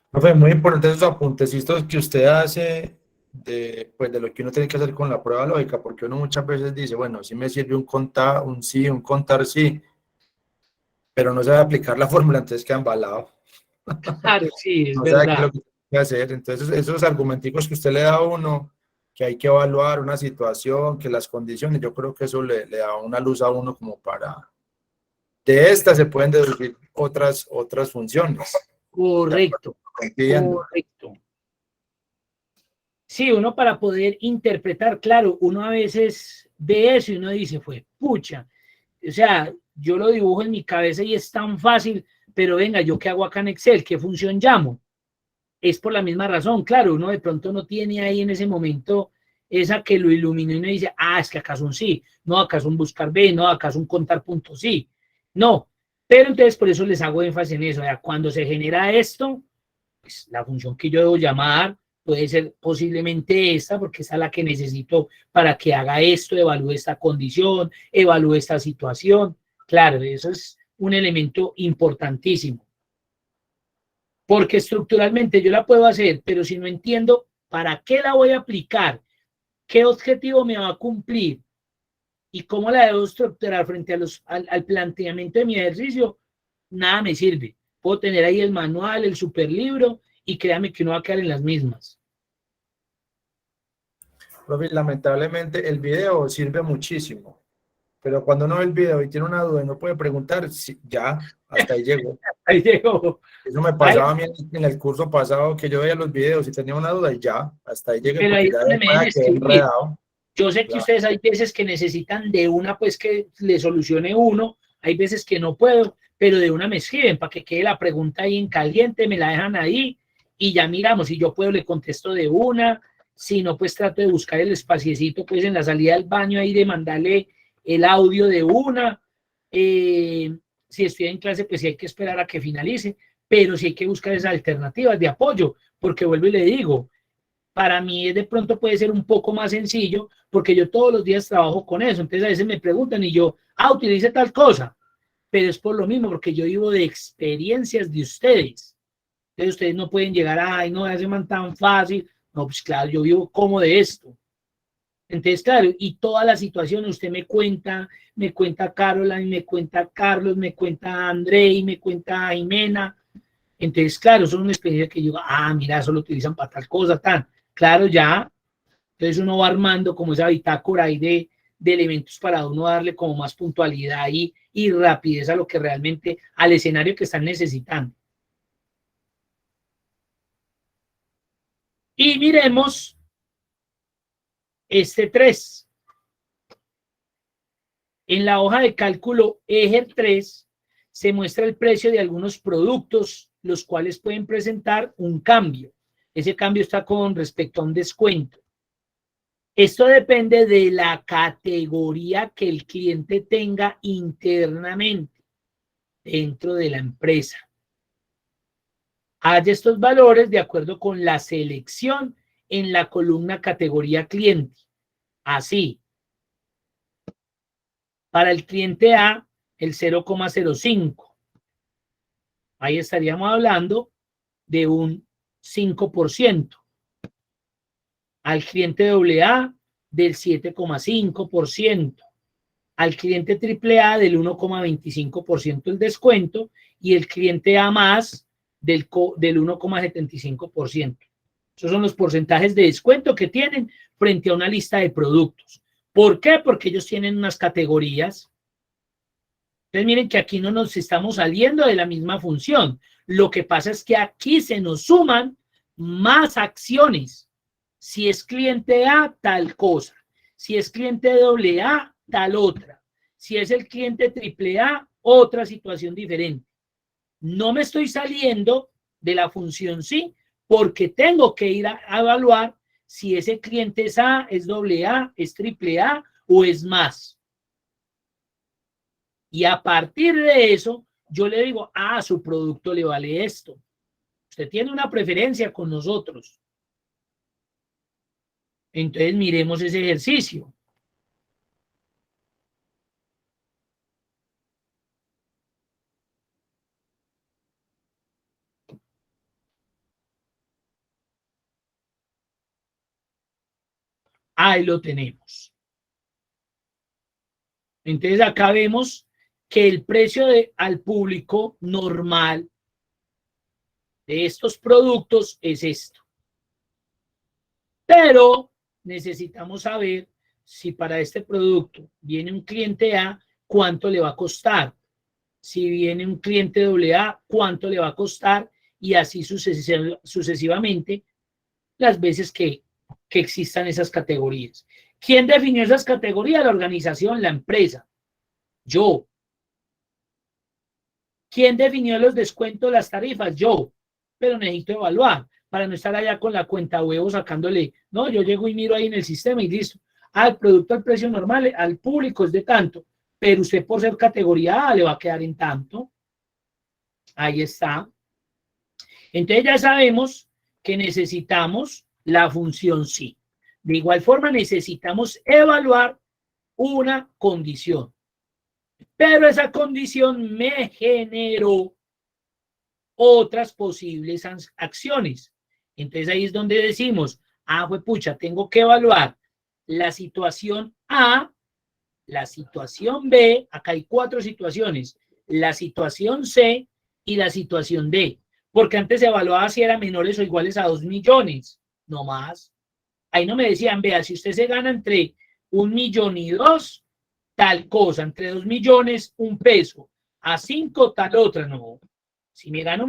Profe, muy importante esos apuntecitos que usted hace pues de lo que uno tiene que hacer con la prueba lógica, porque uno muchas veces dice, bueno, sí me sirve un contar, un sí, un contar sí, pero no sabe aplicar la fórmula, entonces queda embalado.
Claro, sí, es
No
verdad.
sabe qué es lo que tiene que hacer. Entonces, esos argumenticos que usted le da a uno, que hay que evaluar una situación, que las condiciones, yo creo que eso le da una luz a uno como para... De estas se pueden deducir otras funciones.
Correcto,
Entiendo.
correcto. Sí, uno para poder interpretar, claro, uno a veces ve eso y uno dice, fue pucha. O sea, yo lo dibujo en mi cabeza y es tan fácil, pero venga, ¿yo qué hago acá en Excel? ¿Qué función llamo? Es por la misma razón, claro, uno de pronto no tiene ahí en ese momento esa que lo iluminó y uno dice, ah, es que acá es un sí, no, acá es un buscar B, no, acá es un contar punto sí, no, pero entonces por eso les hago énfasis en eso, o sea, cuando se genera esto, pues la función que yo debo llamar, puede ser posiblemente esta, porque esta es la que necesito para que haga esto, evalúe esta condición, evalúe esta situación. Claro, eso es un elemento importantísimo. Porque estructuralmente yo la puedo hacer, pero si no entiendo para qué la voy a aplicar, qué objetivo me va a cumplir y cómo la debo estructurar frente a al planteamiento de mi ejercicio, nada me sirve. Puedo tener ahí el manual, el superlibro, y créame que uno va a quedar en las mismas.
Profe, lamentablemente el video sirve muchísimo, pero cuando uno ve el video y tiene una duda y no puede preguntar, ya, hasta ahí llegó.
Ahí llegó.
Eso me pasaba a mí en el curso pasado, que yo veía los videos y tenía una duda y ya, hasta ahí llegué,
Pero ahí
porque
es donde me deben
quedé
escribir.
enredado.
Yo sé que
Claro.
ustedes hay veces que necesitan de una, pues que le solucione uno, hay veces que no puedo, pero de una me escriben para que quede la pregunta ahí en caliente, me la dejan ahí y ya miramos, si yo puedo le contesto de una, si no pues trato de buscar el espaciecito pues en la salida del baño ahí de mandarle el audio de una, si estoy en clase pues sí hay que esperar a que finalice, pero sí hay que buscar esas alternativas de apoyo, porque vuelvo y le digo, para mí de pronto puede ser un poco más sencillo porque yo todos los días trabajo con eso. Entonces a veces me preguntan y yo, utilice tal cosa, pero es por lo mismo, porque yo vivo de experiencias de ustedes. Entonces ustedes no pueden llegar a, ay, no, hace man tan fácil. No, pues claro, yo vivo como de esto. Entonces, claro, y toda la situación usted me cuenta Caroline, me cuenta Carlos, me cuenta Andrei, me cuenta Jimena. Entonces, claro, son una experiencia que yo, mira, eso lo utilizan para tal cosa, tan. Claro, ya. Entonces uno va armando como esa bitácora ahí de elementos para uno darle como más puntualidad y rapidez a lo que realmente, al escenario que están necesitando. Y miremos este 3. En la hoja de cálculo EGER 3 se muestra el precio de algunos productos, los cuales pueden presentar un cambio. Ese cambio está con respecto a un descuento. Esto depende de la categoría que el cliente tenga internamente dentro de la empresa. Haya estos valores de acuerdo con la selección en la columna categoría cliente. Así, para el cliente A, el 0,05. Ahí estaríamos hablando de un 5%. Al cliente AA del 7,5%. Al cliente AAA del 1,25% el descuento y el cliente A más del 1,75%. Esos son los porcentajes de descuento que tienen frente a una lista de productos. ¿Por qué? Porque ellos tienen unas categorías. Entonces miren que aquí no nos estamos saliendo de la misma función. Lo que pasa es que aquí se nos suman más acciones. Si es cliente A, tal cosa. Si es cliente AA, tal otra. Si es el cliente AAA, otra situación diferente. No me estoy saliendo de la función sí, porque tengo que ir a evaluar si ese cliente es A, es AA, es AAA o es más. Y a partir de eso, yo le digo, su producto le vale esto. Usted tiene una preferencia con nosotros. Entonces miremos ese ejercicio. Ahí lo tenemos. Entonces acá vemos que el precio al público normal de estos productos es esto. Pero necesitamos saber si para este producto viene un cliente A, cuánto le va a costar. Si viene un cliente AA, cuánto le va a costar y así sucesivamente las veces que existan esas categorías. ¿Quién definió esas categorías? La organización, la empresa. Yo. ¿Quién definió los descuentos, las tarifas? Yo. Pero necesito evaluar para no estar allá con la cuenta huevo sacándole. No, yo llego y miro ahí en el sistema y listo. El producto al precio normal, al público es de tanto, pero usted por ser categoría A le va a quedar en tanto. Ahí está. Entonces ya sabemos que necesitamos la función sí. De igual forma necesitamos evaluar una condición. Pero esa condición me generó otras posibles acciones. Entonces ahí es donde decimos, pucha, tengo que evaluar la situación A, la situación B, acá hay 4 situaciones, la situación C y la situación D, porque antes se evaluaba si eran menores o iguales a 2 millones, no más. Ahí no me decían, vea, si usted se gana entre 1 millón y 2, tal cosa, entre 2 millones, 1 peso, a 5, tal otra, no. Si me gano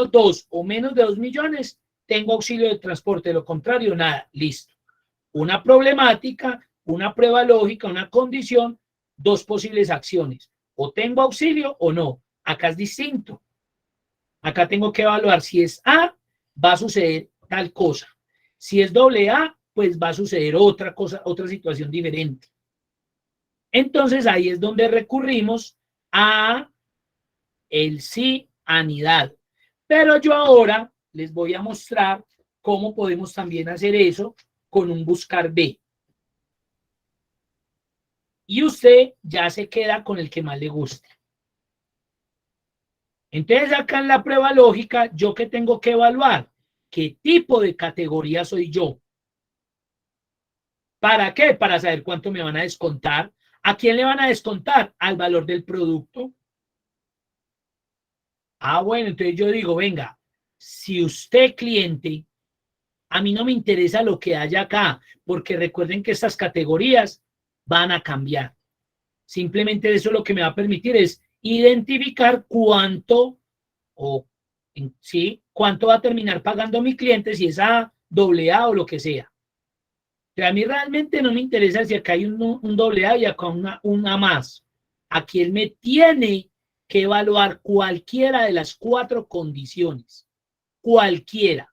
2 o menos de 2 millones, tengo auxilio de transporte, de lo contrario, nada, listo. Una problemática, una prueba lógica, una condición, 2 posibles acciones. O tengo auxilio o no. Acá es distinto. Acá tengo que evaluar si es A, va a suceder tal cosa. Si es AA, pues va a suceder otra cosa, otra situación diferente. Entonces ahí es donde recurrimos a el sí anidado. Pero yo ahora les voy a mostrar cómo podemos también hacer eso con un buscar B. Y usted ya se queda con el que más le guste. Entonces acá en la prueba lógica, ¿yo qué tengo que evaluar? ¿Qué tipo de categoría soy yo? ¿Para qué? Para saber cuánto me van a descontar. ¿A quién le van a descontar? Al valor del producto. Bueno, entonces yo digo, venga, si usted cliente, a mí no me interesa lo que haya acá, porque recuerden que estas categorías van a cambiar. Simplemente eso lo que me va a permitir es identificar cuánto cuánto va a terminar pagando mi cliente, si es AA o lo que sea. Pero a mí realmente no me interesa si acá hay un AA y acá una más. Aquí él me tiene que evaluar cualquiera de las 4 condiciones. Cualquiera.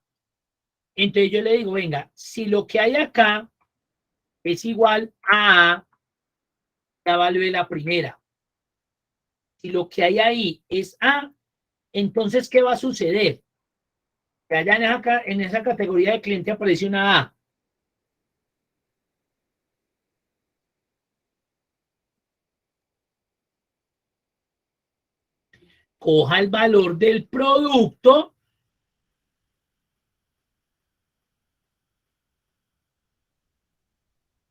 Entonces yo le digo, venga, si lo que hay acá es igual a A, ya evalué la primera. Si lo que hay ahí es A, entonces, ¿qué va a suceder? Que allá en esa categoría de cliente aparece una A. Coja el valor del producto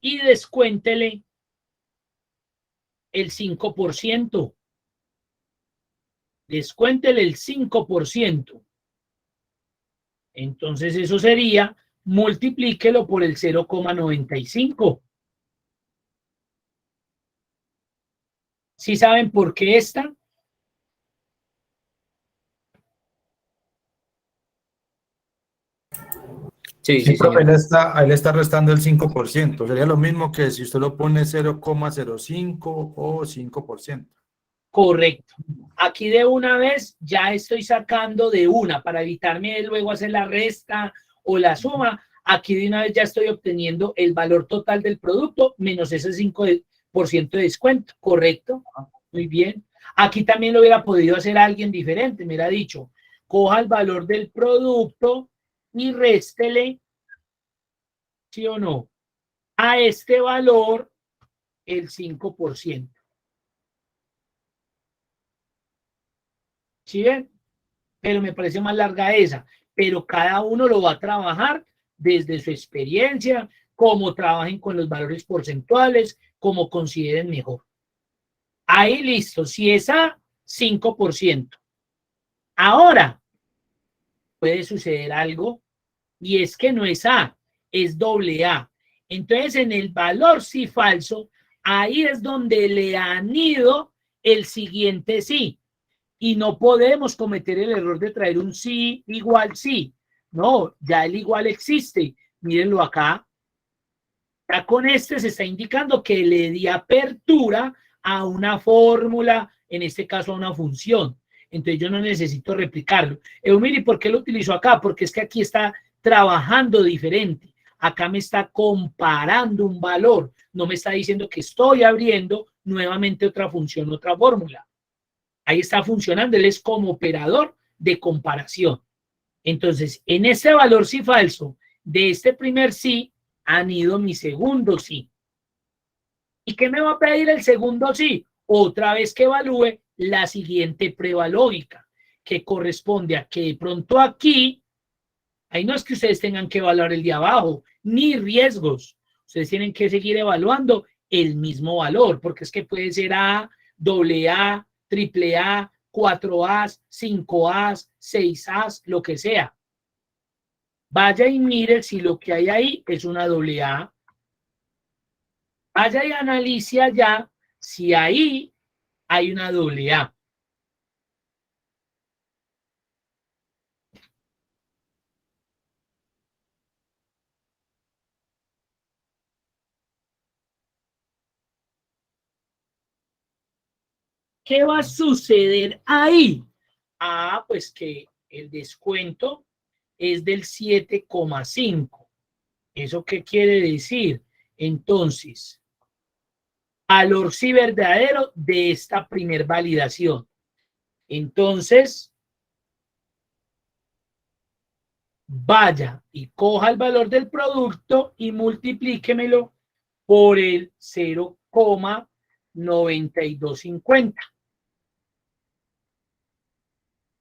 y descuéntele el 5%. Descuéntele el 5%. Entonces eso sería, multiplíquelo por el 0,95. ¿Sí saben por qué esta?
Sí, profe, ahí le está restando el 5%. Sería lo mismo que si usted lo pone 0,05 o 5%.
Correcto. Aquí de una vez ya estoy sacando de una para evitarme luego hacer la resta o la suma. Aquí de una vez ya estoy obteniendo el valor total del producto menos ese 5% de descuento. Correcto. Muy bien. Aquí también lo hubiera podido hacer alguien diferente. Me hubiera dicho, coja el valor del producto y réstele, ¿sí o no?, a este valor el 5%. ¿Sí ven? Pero me parece más larga esa. Pero cada uno lo va a trabajar desde su experiencia, como trabajen con los valores porcentuales, como consideren mejor. Ahí listo. Si es A, 5%. Ahora, puede suceder algo, y es que no es A, es AA. Entonces, en el valor sí falso, ahí es donde le han ido el siguiente sí. Y no podemos cometer el error de traer un sí igual sí. No, ya el igual existe. Mírenlo acá. Ya con este se está indicando que le di apertura a una fórmula, en este caso a una función. Entonces yo no necesito replicarlo. Mire, ¿por qué lo utilizo acá? Porque es que aquí está trabajando diferente. Acá me está comparando un valor. No me está diciendo que estoy abriendo nuevamente otra función, otra fórmula. Ahí está funcionando. Él es como operador de comparación. Entonces, en este valor sí falso de este primer sí, anido mi segundo sí. ¿Y qué me va a pedir el segundo sí? Otra vez que evalúe la siguiente prueba lógica, que corresponde a que de pronto aquí, ahí no es que ustedes tengan que evaluar el de abajo, ni riesgos. Ustedes tienen que seguir evaluando el mismo valor, porque es que puede ser A, AA, AAA, 4A, 5A, 6A, lo que sea. Vaya y mire si lo que hay ahí es una AA. Vaya y analice allá si ahí hay una AA. ¿Qué va a suceder ahí? Ah, pues que el descuento es del 7,5. ¿Eso qué quiere decir? Entonces, valor sí verdadero de esta primer validación. Entonces, vaya y coja el valor del producto y multiplíquemelo por el 0,9250.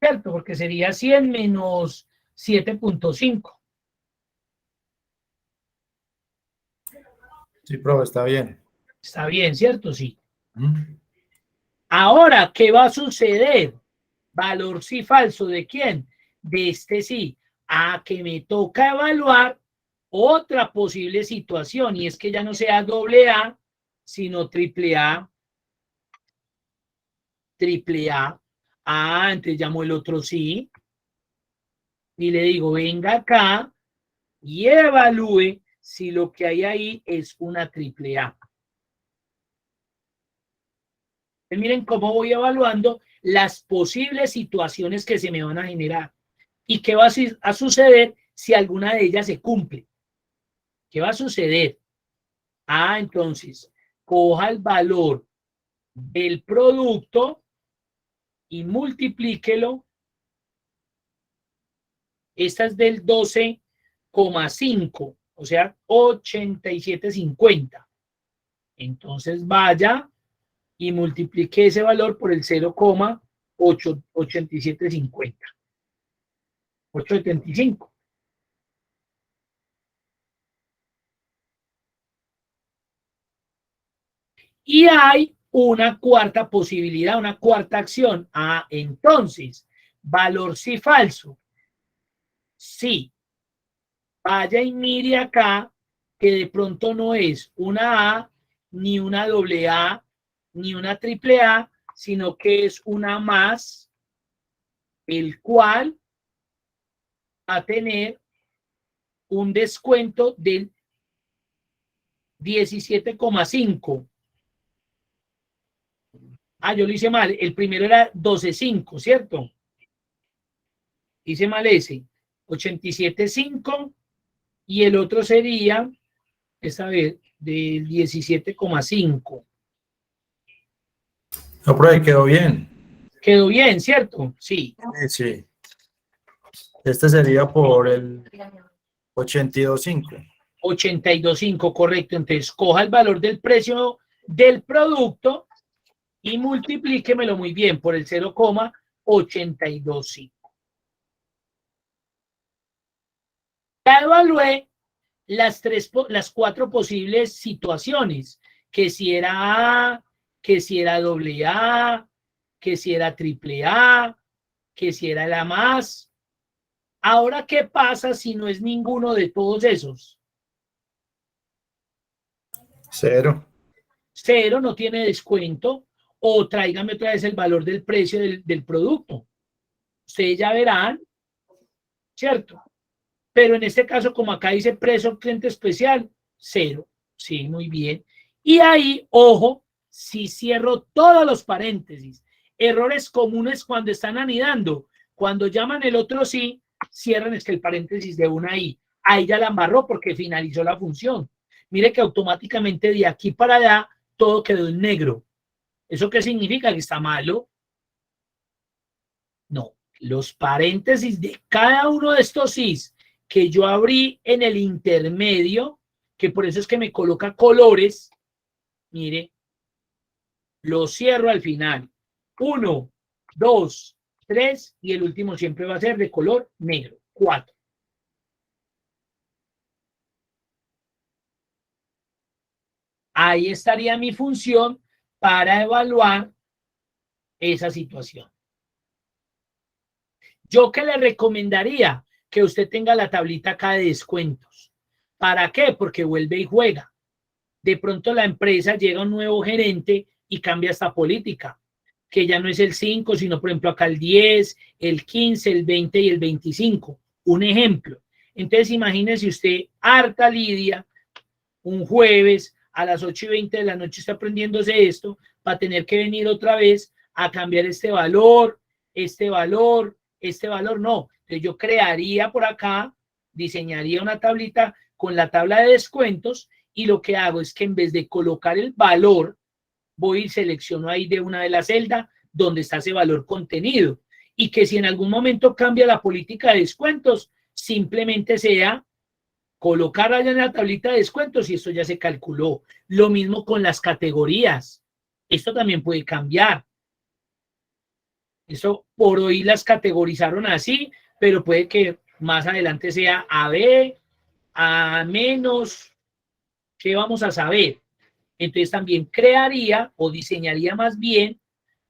¿Cierto? Porque sería 100 menos 7,5.
Sí, profe, está bien.
Está bien, ¿cierto? Sí. Ahora, ¿qué va a suceder? Valor sí falso, ¿de quién? De este sí. A que me toca evaluar otra posible situación, y es que ya no sea AA, sino AAA. AAA. Ah, entonces llamo el otro sí. Y le digo, venga acá y evalúe si lo que hay ahí es una AAA. Miren cómo voy evaluando las posibles situaciones que se me van a generar y qué va a suceder si alguna de ellas se cumple. ¿Qué va a suceder? Ah, entonces, coja el valor del producto y multiplíquelo. Esta es del 12,5, o sea, 87,50. Entonces vaya y multiplique ese valor por el 0,8750. 875. Y hay una cuarta posibilidad, una cuarta acción. Ah, entonces, valor sí falso. Sí. Vaya y mire acá que de pronto no es una A, ni una AA, ni una AAA, sino que es una más, el cual va a tener un descuento del 17,5. Ah, yo lo hice mal. El primero era 12,5, ¿cierto? Hice mal ese. 87,5 y el otro sería, esta vez, del 17,5.
No, profe, quedó bien.
Quedó bien, ¿cierto? Sí.
Sí. Este sería por el 82,5.
82,5, correcto. Entonces, coja el valor del precio del producto y multiplíquemelo muy bien por el 0,825. Ya evalué las cuatro posibles situaciones, que si era A, que si era AA, que si era AAA, que si era la más. Ahora, ¿qué pasa si no es ninguno de todos esos?
Cero.
Cero, no tiene descuento, o tráigame otra vez el valor del precio del producto. Ustedes ya verán, ¿cierto? Pero en este caso, como acá dice precio cliente especial, cero. Sí, muy bien. Y ahí, ojo, si cierro todos los paréntesis, errores comunes cuando están anidando, cuando llaman el otro sí, cierran es que el paréntesis de una I. Ahí ya la amarró porque finalizó la función. Mire que automáticamente de aquí para allá todo quedó en negro. ¿Eso qué significa? ¿Que está malo? No, los paréntesis de cada uno de estos sís que yo abrí en el intermedio, que por eso es que me coloca colores, mire, los cierro al final. 1, 2, 3 y el último siempre va a ser de color negro. 4. Ahí estaría mi función para evaluar esa situación. Yo que le recomendaría que usted tenga la tablita acá de descuentos. ¿Para qué? Porque vuelve y juega. De pronto la empresa llega un nuevo gerente y cambia esta política, que ya no es el 5, sino por ejemplo acá el 10, el 15, el 20 y el 25. Un ejemplo. Entonces imagínese usted, harta lidia, un jueves a las 8:20 de la noche está aprendiéndose esto, para tener que venir otra vez a cambiar este valor, no. Entonces yo crearía por acá, diseñaría una tablita con la tabla de descuentos y lo que hago es que en vez de colocar el valor, voy y selecciono ahí de una de la celda donde está ese valor contenido y que si en algún momento cambia la política de descuentos, simplemente sea colocar allá en la tablita de descuentos y esto ya se calculó. Lo mismo con las categorías. Esto también puede cambiar. Eso por hoy las categorizaron así, pero puede que más adelante sea AB, A menos, ¿qué vamos a saber? Entonces también crearía o diseñaría más bien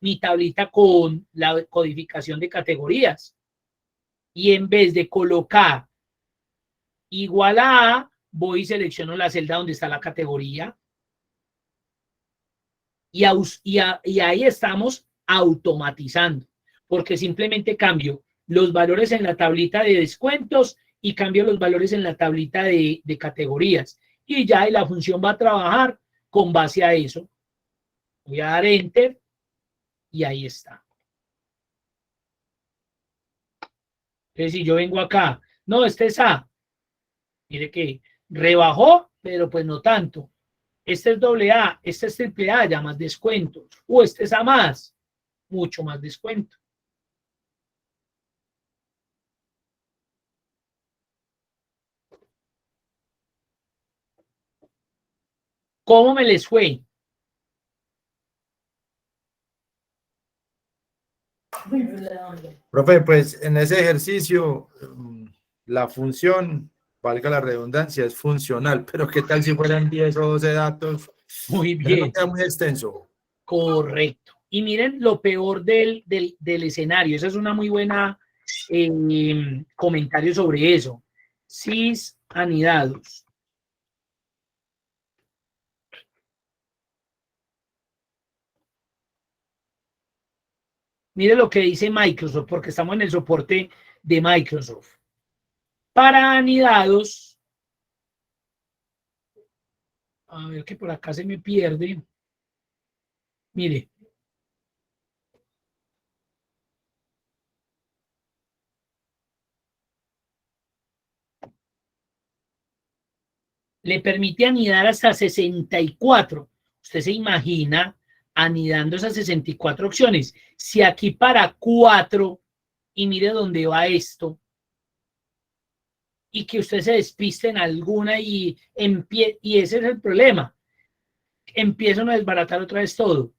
mi tablita con la codificación de categorías. Y en vez de colocar igual a A, voy y selecciono la celda donde está la categoría. Y ahí estamos automatizando, porque simplemente cambio los valores en la tablita de descuentos y cambio los valores en la tablita de categorías. Y ya la función va a trabajar con base a eso. Voy a dar Enter y ahí está. Entonces, si yo vengo acá, no, este es A. Mire que rebajó, pero pues no tanto. Este es AA, este es AAA, ya más descuentos. O este es A más, mucho más descuento. ¿Cómo me les fue?
Profe, pues en ese ejercicio la función, valga la redundancia, es funcional, pero ¿qué tal si fueran 10 o 12 datos?
Muy
Eso
bien.
no queda muy extenso.
Correcto. Y miren lo peor del escenario. Esa es una muy buena comentario sobre eso. Cis anidados. Mire lo que dice Microsoft, porque estamos en el soporte de Microsoft. Para anidados, a ver que por acá se me pierde. Mire. Le permite anidar hasta 64. Usted se imagina anidando esas 64 opciones. Si aquí para 4, y mire dónde va esto, y que usted se despiste en alguna y ese es el problema. Empiezan a desbaratar otra vez todo.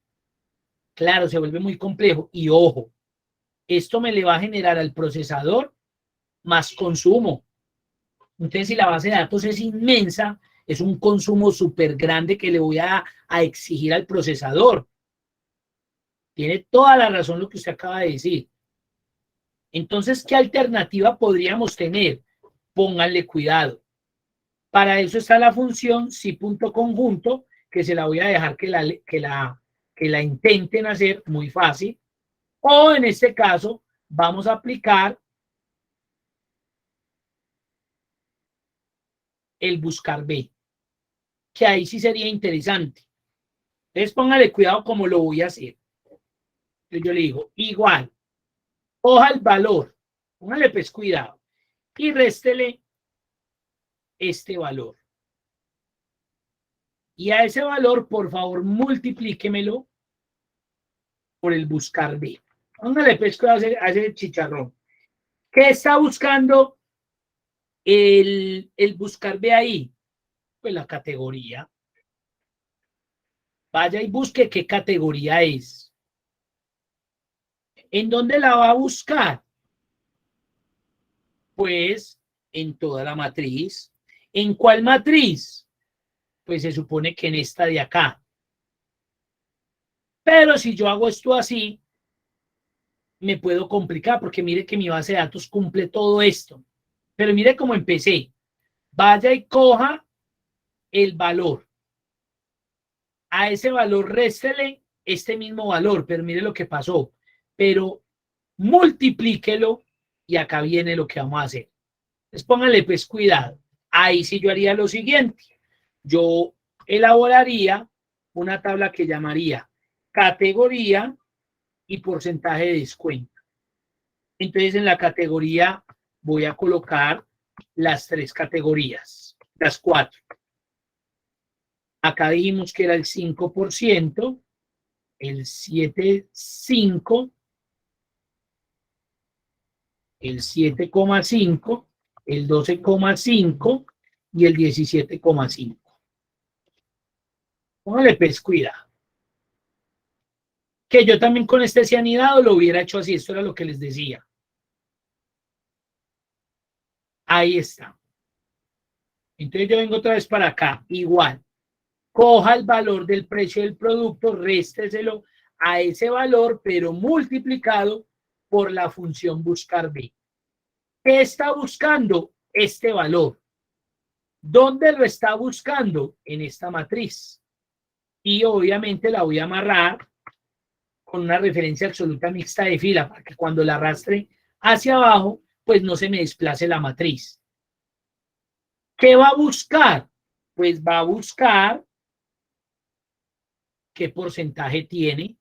Claro, se vuelve muy complejo. Y ojo, esto me le va a generar al procesador más consumo. Entonces, si la base de datos es inmensa, es un consumo súper grande que le voy a exigir al procesador. Tiene toda la razón lo que usted acaba de decir. Entonces, ¿qué alternativa podríamos tener? Pónganle cuidado. Para eso está la función si.conjunto, que se la voy a dejar que la intenten hacer muy fácil. O en este caso, vamos a aplicar el buscar B, que ahí sí sería interesante. Entonces, póngale cuidado como lo voy a hacer. Entonces, yo le digo, igual, coja el valor, póngale pues cuidado, y réstele este valor. Y a ese valor, por favor, multiplíquemelo por el buscar B. Póngale pesco a ese chicharrón. ¿Qué está buscando el buscar B ahí? Pues la categoría. Vaya y busque qué categoría es. ¿En dónde la va a buscar? Pues en toda la matriz. ¿En cuál matriz? Pues se supone que en esta de acá. Pero si yo hago esto así, me puedo complicar porque mire que mi base de datos cumple todo esto. Pero mire cómo empecé. Vaya y coja el valor. A ese valor réstele este mismo valor, pero mire lo que pasó. Pero multiplíquelo y acá viene lo que vamos a hacer. Entonces póngale pues cuidado. Ahí sí yo haría lo siguiente. Yo elaboraría una tabla que llamaría categoría y porcentaje de descuento. Entonces en la categoría voy a colocar las 3 categorías, las 4. Acá dijimos que era el 5%, el 7,5%, el 7,5%, el 12,5% y el 17,5%. Póngale pues cuidado. Que yo también con este cianidado lo hubiera hecho así, esto era lo que les decía. Ahí está. Entonces yo vengo otra vez para acá, igual. Coja el valor del precio del producto, résteselo a ese valor, pero multiplicado por la función buscar B. ¿Qué está buscando? Este valor. ¿Dónde lo está buscando? En esta matriz. Y obviamente la voy a amarrar con una referencia absoluta mixta de fila para que cuando la arrastre hacia abajo, pues no se me desplace la matriz. ¿Qué va a buscar? Pues va a buscar qué porcentaje tiene.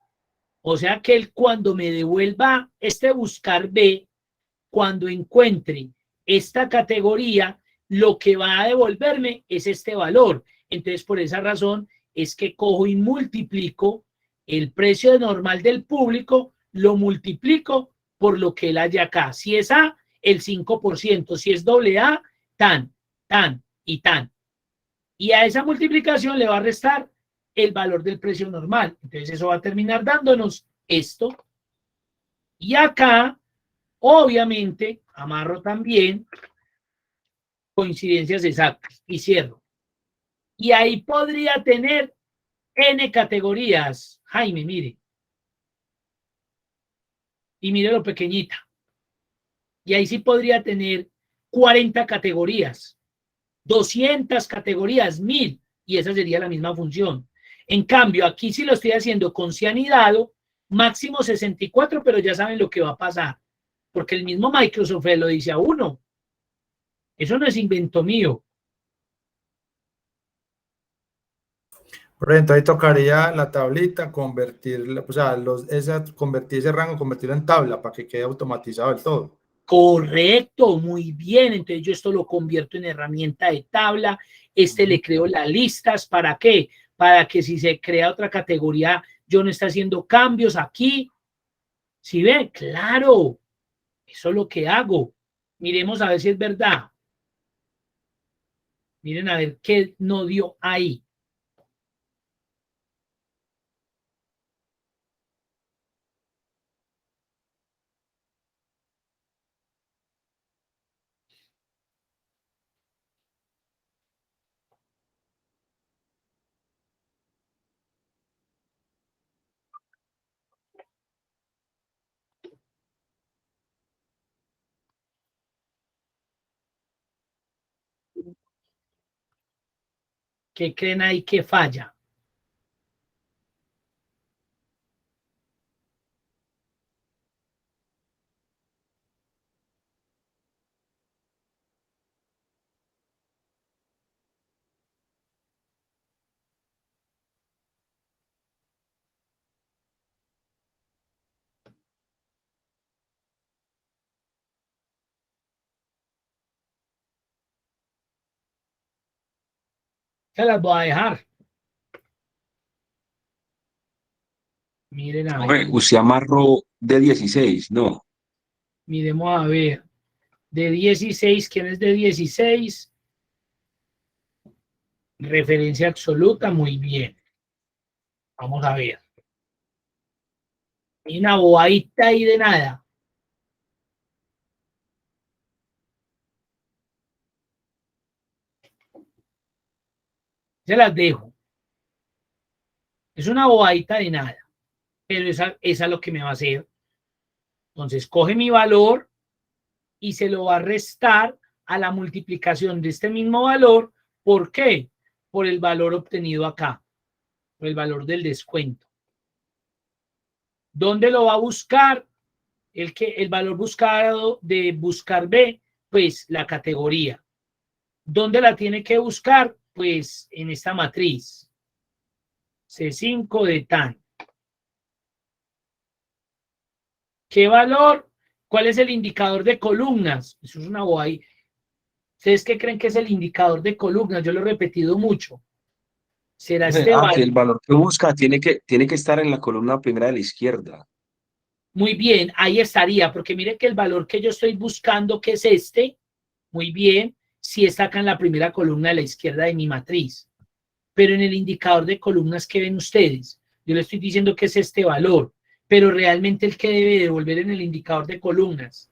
O sea que él cuando me devuelva este buscar B, cuando encuentre esta categoría, lo que va a devolverme es este valor. Entonces, por esa razón es que cojo y multiplico el precio normal del público, lo multiplico por lo que él haya acá. Si es A, el 5%. Si es doble A, tan, tan y tan. Y a esa multiplicación le va a restar el valor del precio normal. Entonces, eso va a terminar dándonos esto. Y acá, obviamente, amarro también coincidencias exactas y cierro. Y ahí podría tener N categorías. Jaime, mire. Y mire lo pequeñita. Y ahí sí podría tener 40 categorías, 200 categorías, 1000. Y esa sería la misma función. En cambio, aquí sí lo estoy haciendo con cianidado, máximo 64, pero ya saben lo que va a pasar. Porque el mismo Microsoft lo dice a uno. Eso no es invento mío.
Por ejemplo, ahí tocaría la tablita, convertirla, o sea, convertir ese rango, convertirlo en tabla para que quede automatizado el todo.
Correcto, muy bien. Entonces yo esto lo convierto en herramienta de tabla. Le creo las listas. ¿Para qué? Para que si se crea otra categoría, yo no esté haciendo cambios aquí. ¿Sí ven? Claro. Eso es lo que hago. Miremos a ver si es verdad. Miren a ver qué no dio ahí. ¿Qué creen ahí que falla? Se las voy a dejar. Miren a ver.
Usted amarró de 16, no.
Miremos a ver. De 16, ¿quién es de 16? Referencia absoluta, muy bien. Vamos a ver. Y una bobadita ahí de nada. Se las dejo. Es una bobadita de nada. Pero esa es lo que me va a hacer. Entonces, coge mi valor y se lo va a restar a la multiplicación de este mismo valor. ¿Por qué? Por el valor obtenido acá. Por el valor del descuento. ¿Dónde lo va a buscar? El valor buscado de buscar B, pues la categoría. ¿Dónde la tiene que buscar? Pues en esta matriz. C5 de tan. ¿Qué valor? ¿Cuál es el indicador de columnas? Eso es una bobada. ¿Ustedes qué creen que es el indicador de columnas? Yo lo he repetido mucho. ¿Será este valor?
Que el valor que busca tiene que estar en la columna primera de la izquierda.
Muy bien, ahí estaría, porque mire que el valor que yo estoy buscando, que es este, muy bien, sí está acá en la primera columna de la izquierda de mi matriz. Pero en el indicador de columnas que ven ustedes, yo le estoy diciendo que es este valor, pero realmente el que debe devolver en el indicador de columnas.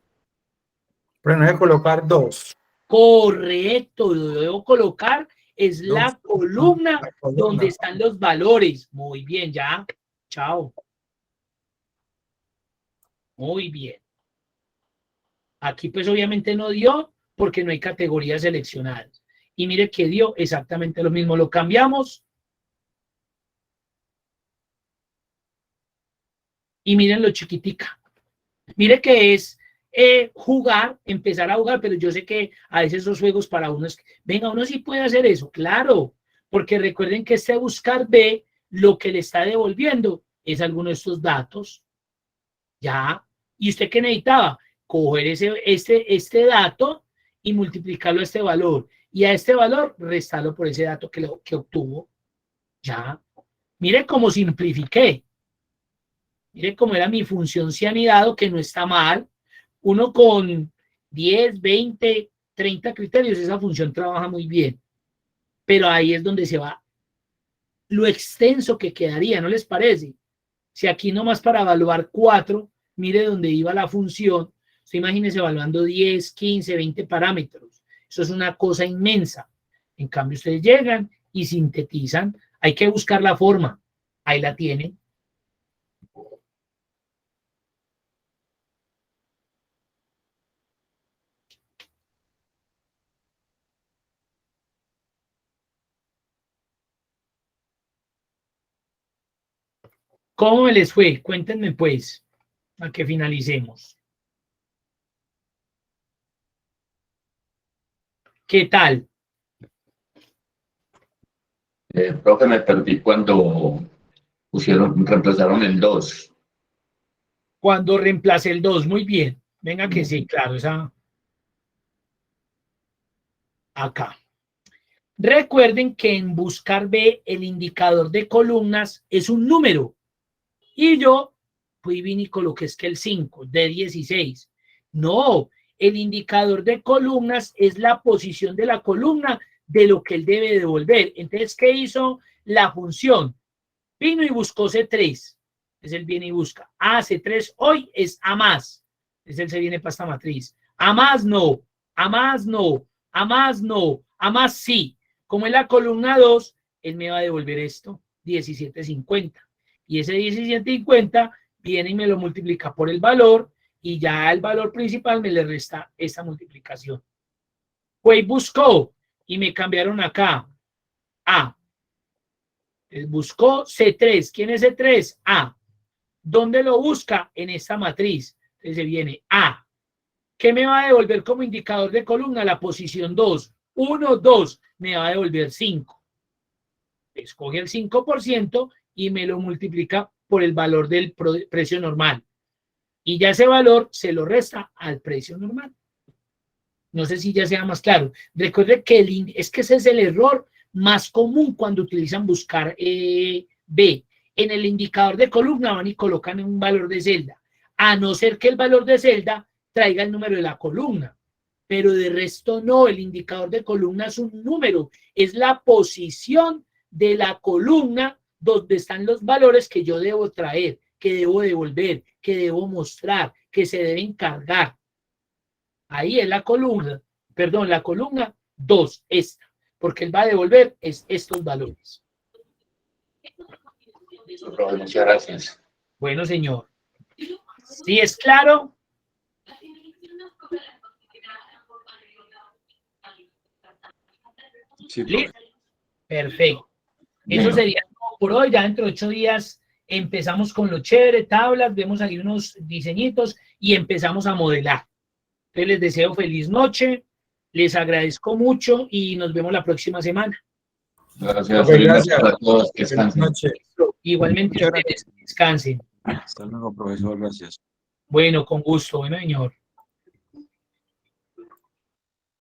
Pero no hay que colocar 2.
Correcto, lo debo colocar, es la columna donde están los valores. Muy bien, ya, chao. Muy bien. Aquí pues obviamente no dio porque no hay categorías seleccionadas. Y mire que dio exactamente lo mismo. Lo cambiamos. Y miren lo chiquitica. Mire que es jugar, empezar a jugar, pero yo sé que a veces esos juegos para uno es, venga, uno sí puede hacer eso, claro, porque recuerden que este buscar B, lo que le está devolviendo es alguno de estos datos. Ya. ¿Y usted qué necesitaba? Coger este dato y multiplicarlo a este valor. Y a este valor, restarlo por ese dato que obtuvo. Ya. Mire cómo simplifiqué. Mire cómo era mi función si anidado, que no está mal. Uno con 10, 20, 30 criterios, esa función trabaja muy bien. Pero ahí es donde se va lo extenso que quedaría, ¿no les parece? Si aquí nomás para evaluar 4, mire dónde iba la función, usted imagínese evaluando 10, 15, 20 parámetros. Eso es una cosa inmensa. En cambio, ustedes llegan y sintetizan. Hay que buscar la forma. Ahí la tienen. ¿Cómo me les fue? Cuéntenme pues, a que finalicemos. ¿Qué tal?
Profe, me perdí cuando reemplazaron el 2.
Cuando reemplace el 2, muy bien. Venga que sí, claro, esa. Acá. Recuerden que en buscar B, el indicador de columnas es un número. Y yo fui vine y coloqué es que el 5, de 16. No, el indicador de columnas es la posición de la columna de lo que él debe devolver. Entonces, ¿qué hizo la función? Vino y buscó C3. Es el viene y busca. C3 hoy es A más. Es el se viene para esta matriz. A más no, a más no, a más no, a más sí. Como es la columna 2, él me va a devolver esto, 1750. Y ese 1750 viene y me lo multiplica por el valor y ya el valor principal me le resta esta multiplicación. Pues buscó y me cambiaron acá A. Él buscó C3. ¿Quién es C3? A. ¿Dónde lo busca? En esta matriz. Entonces viene A. ¿Qué me va a devolver como indicador de columna? La posición 2. 1, 2. Me va a devolver 5. Escoge el 5% y me lo multiplica por el valor del precio normal. Y ya ese valor se lo resta al precio normal. No sé si ya sea más claro. Recuerde que es que ese es el error más común cuando utilizan buscar B. En el indicador de columna van y colocan un valor de celda. a no ser que el valor de celda traiga el número de la columna. Pero de resto no, el indicador de columna es un número, es la posición de la columna donde están los valores que yo debo traer, que debo devolver, que debo mostrar, que se deben cargar. Ahí es la columna, perdón, la columna 2, esta, porque él va a devolver estos valores.
Profe, muchas gracias.
Bueno, señor. ¿Sí es claro?
Sí, profe.
¿Listo? Perfecto. Eso
Bueno.
sería todo por hoy. Ya dentro de 8 días empezamos con lo chévere, tablas, vemos ahí unos diseñitos y empezamos a modelar. Entonces les deseo feliz noche, les agradezco mucho y nos vemos la próxima semana.
Gracias.
Profe,
Feliz noche
gracias.
para todos. Que
Buenas
descansen.
noches.
Igualmente
Muchas
ustedes descansen.
Hasta luego, profesor. Gracias.
Bueno, con gusto. Bueno, señor.